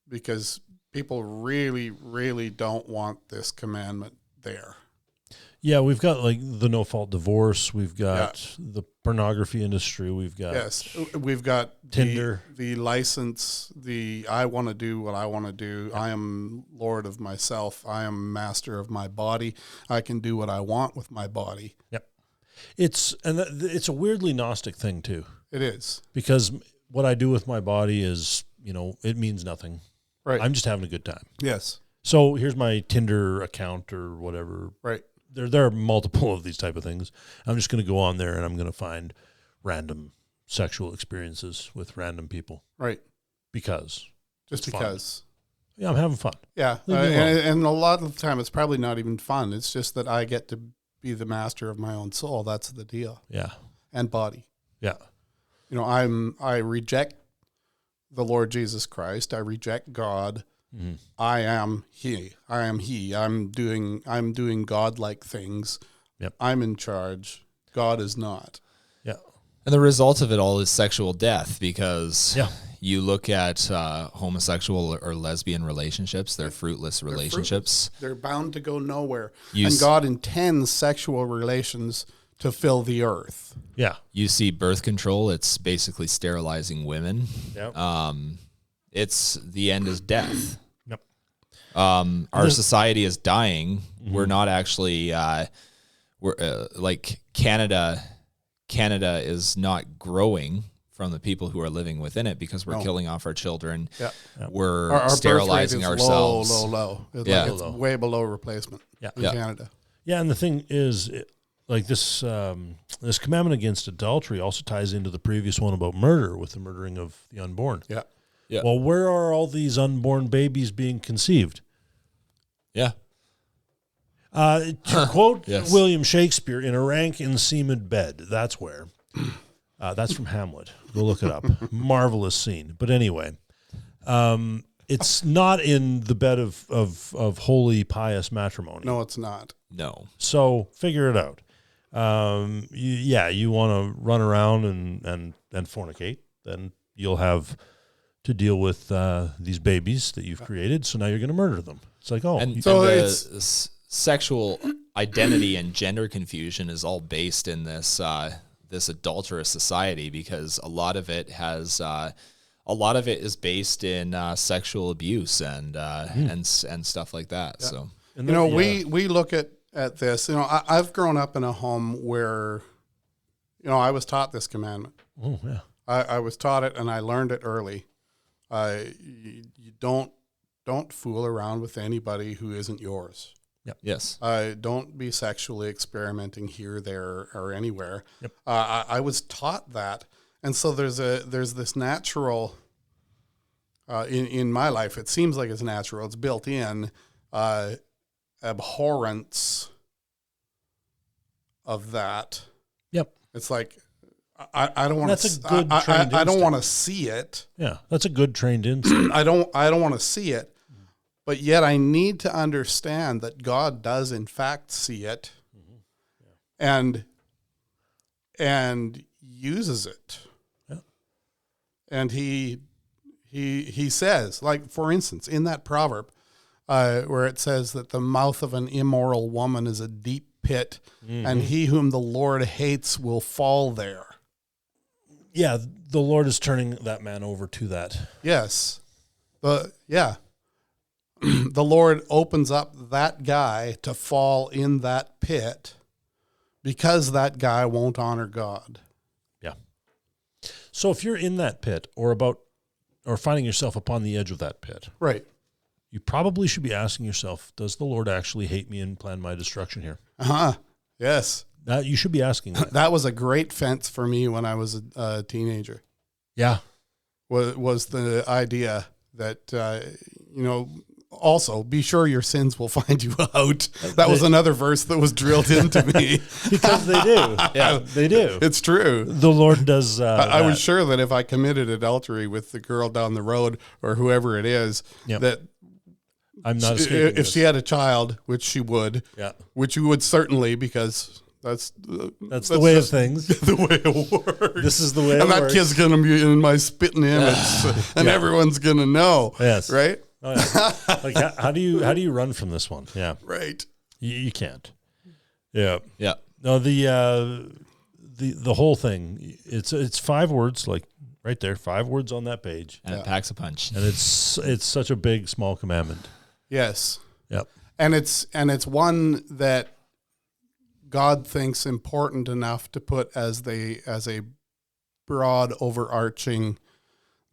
because people really, really don't want this commandment there. Yeah, we've got like the no-fault divorce. We've got the pornography industry. We've got we've got Tinder, the license, I want to do what I want to do. I am Lord of myself. I am master of my body. I can do what I want with my body. Yep. It's a weirdly Gnostic thing too. It is. Because what I do with my body is, it means nothing. Right. I'm just having a good time. Yes. So here's my Tinder account or whatever. Right. There are multiple of these type of things. I'm just going to go on there and I'm going to find random sexual experiences with random people. Right. Because. Just because. Fun. Yeah, I'm having fun. Yeah. And a lot of the time it's probably not even fun. It's just that I get to be the master of my own soul. That's the deal. Yeah. And body. Yeah. I reject the Lord Jesus Christ. I reject God. Mm-hmm. I am He. I'm doing God-like things. Yep. I'm in charge. God is not. Yeah. And the result of it all is sexual death, because you look at homosexual or lesbian relationships, they're fruitless relationships. They're bound to go nowhere. And God intends sexual relations to fill the earth. Yeah. You see birth control, it's basically sterilizing women. Yep. The end is death. Yep. Our society is dying. Mm-hmm. We're not actually, like Canada is not growing from the people who are living within it, because we're killing off our children. Yeah. We're our sterilizing ourselves. Low. It's way below replacement in Canada. Yeah, and the thing is, this commandment against adultery also ties into the previous one about murder, with the murdering of the unborn. Yeah. Yeah. Well, where are all these unborn babies being conceived? Yeah. To quote William Shakespeare, in a rank and seamed bed. That's where. That's from Hamlet. Go look it up. Marvelous scene. But anyway, it's not in the bed of holy, pious matrimony. No, it's not. No. So figure it out. You want to run around and fornicate, then you'll have to deal with these babies that you've created. So now you're going to murder them. It's like, it's sexual identity and gender confusion is all based in this adulterous society, because a lot of it is based in sexual abuse and stuff like that. Yeah. So we look at this. I've grown up in a home where I was taught this commandment. Oh yeah. I was taught it, and I learned it early. You don't fool around with anybody who isn't yours. Yep. Yes. Don't be sexually experimenting here, there, or anywhere. Yep. I was taught that, and so there's this natural in my life. It seems like it's natural. It's built in abhorrence of that. Yep. It's like I don't want to. That's a good trained instinct. I don't want to see it. Yeah, that's a good trained instinct. I don't want to see it. But yet I need to understand that God does in fact see it, and uses it. Yeah. And he says, like, for instance, in that proverb where it says that the mouth of an immoral woman is a deep pit, and he whom the Lord hates will fall there. Yeah, the Lord is turning that man over to that. Yes. The Lord opens up that guy to fall in that pit because that guy won't honor God. Yeah. So if you're in that pit or finding yourself upon the edge of that pit, right, you probably should be asking yourself, does the Lord actually hate me and plan my destruction here? Yes. You should be asking that. That was a great fence for me when I was a teenager. Yeah. Was the idea that, also, be sure your sins will find you out. That was another verse that was drilled into me. Because they do. Yeah, they do. It's true. The Lord does. I was sure that if I committed adultery with the girl down the road or whoever it is, that I'm not if she had a child, which she would, which you would certainly, because That's the way of things. The way it works. This is the way it and that works. kid's going to be in my spitting image, and everyone's going to know. Yes. Right? Oh, yeah. Like how do you run from this one? Yeah. Right. You can't. Yeah. Yeah. No, the whole thing, it's 5 words, like right there, 5 words on that page. And it packs a punch. And it's such a big, small commandment. Yes. Yep. And it's one that God thinks important enough to put as a broad, overarching.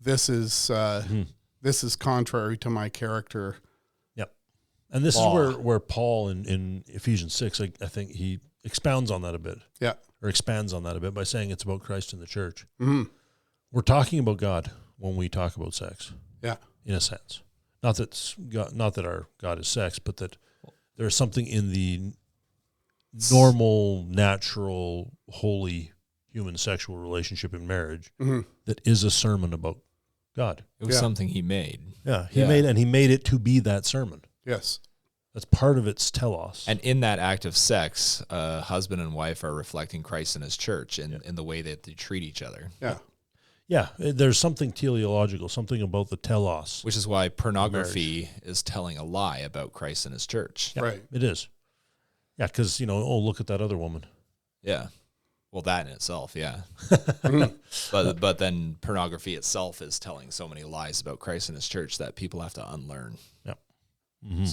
This is contrary to my character. Yep. And this law. is where Paul in Ephesians 6, I think he expounds on that a bit. Yeah. Or expands on that a bit by saying it's about Christ and the church. Mm-hmm. We're talking about God when we talk about sex. Yeah. In a sense. Not that our God is sex, but that there's something in the normal, natural, holy human sexual relationship in marriage that is a sermon about God. It was something he made. Yeah, he made it to be that sermon. Yes. That's part of its telos. And in that act of sex, husband and wife are reflecting Christ and his church in the way that they treat each other. Yeah. Yeah, there's something teleological, something about the telos. Which is why pornography is telling a lie about Christ and his church. Yeah, Right. it is. Yeah, because, look at that other woman. Yeah. Well, that in itself, yeah. but then pornography itself is telling so many lies about Christ and his church that people have to unlearn. Yeah. Mm-hmm.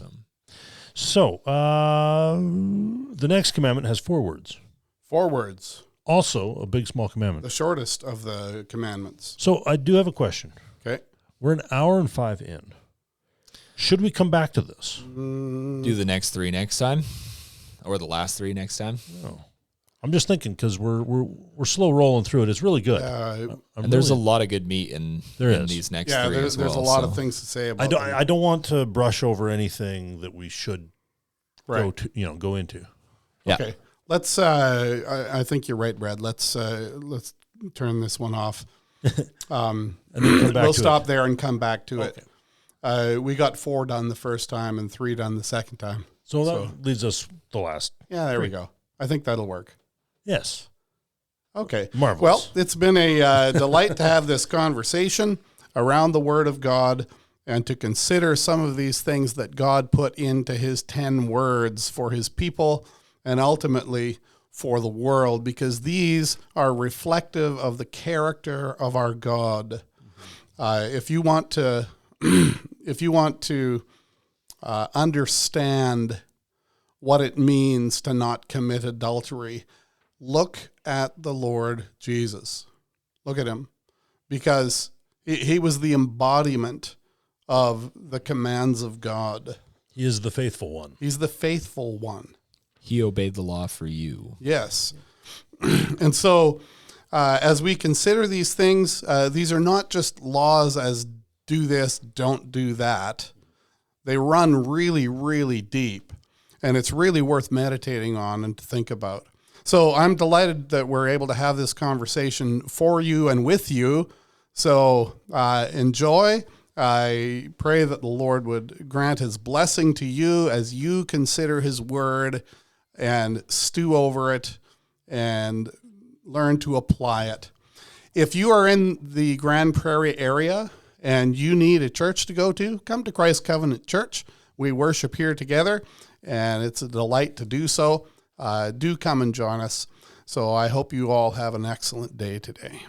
So the next commandment has 4 words. 4 words. Also a big, small commandment. The shortest of the commandments. So I do have a question. Okay. We're 1 hour and 5 in. Should we come back to this? do the next 3 next time, or the last 3 next time. No. I'm just thinking because we're slow rolling through it. It's really good. And there's a lot of good meat in these next 3 there's as well. There's a lot of things to say about them. I don't want to brush over anything that we should go into. Yeah. Okay. Let's. I think you're right, Brad. Let's turn this one off. And then come back We'll to stop it. there and come back to it. We got 4 done the first time and 3 done the second time. So that leaves us the last. Yeah, there we go. I think that'll work. Yes. Okay. Marvelous. Well, it's been a delight to have this conversation around the Word of God and to consider some of these things that God put into his 10 words for his people and ultimately for the world, because these are reflective of the character of our God. If you want to understand what it means to not commit adultery, look at the Lord Jesus. Look at him, because he was the embodiment of the commands of God. He is the faithful one. He's the faithful one. He obeyed the law for you. Yes. And so as we consider these things, these are not just laws as do this, don't do that. They run really, really deep, and it's really worth meditating on and to think about. So I'm delighted that we're able to have this conversation for you and with you. So enjoy. I pray that the Lord would grant his blessing to you as you consider his word and stew over it and learn to apply it. If you are in the Grand Prairie area and you need a church to go to, come to Christ Covenant Church. We worship here together, and it's a delight to do so. Do come and join us. So I hope you all have an excellent day today.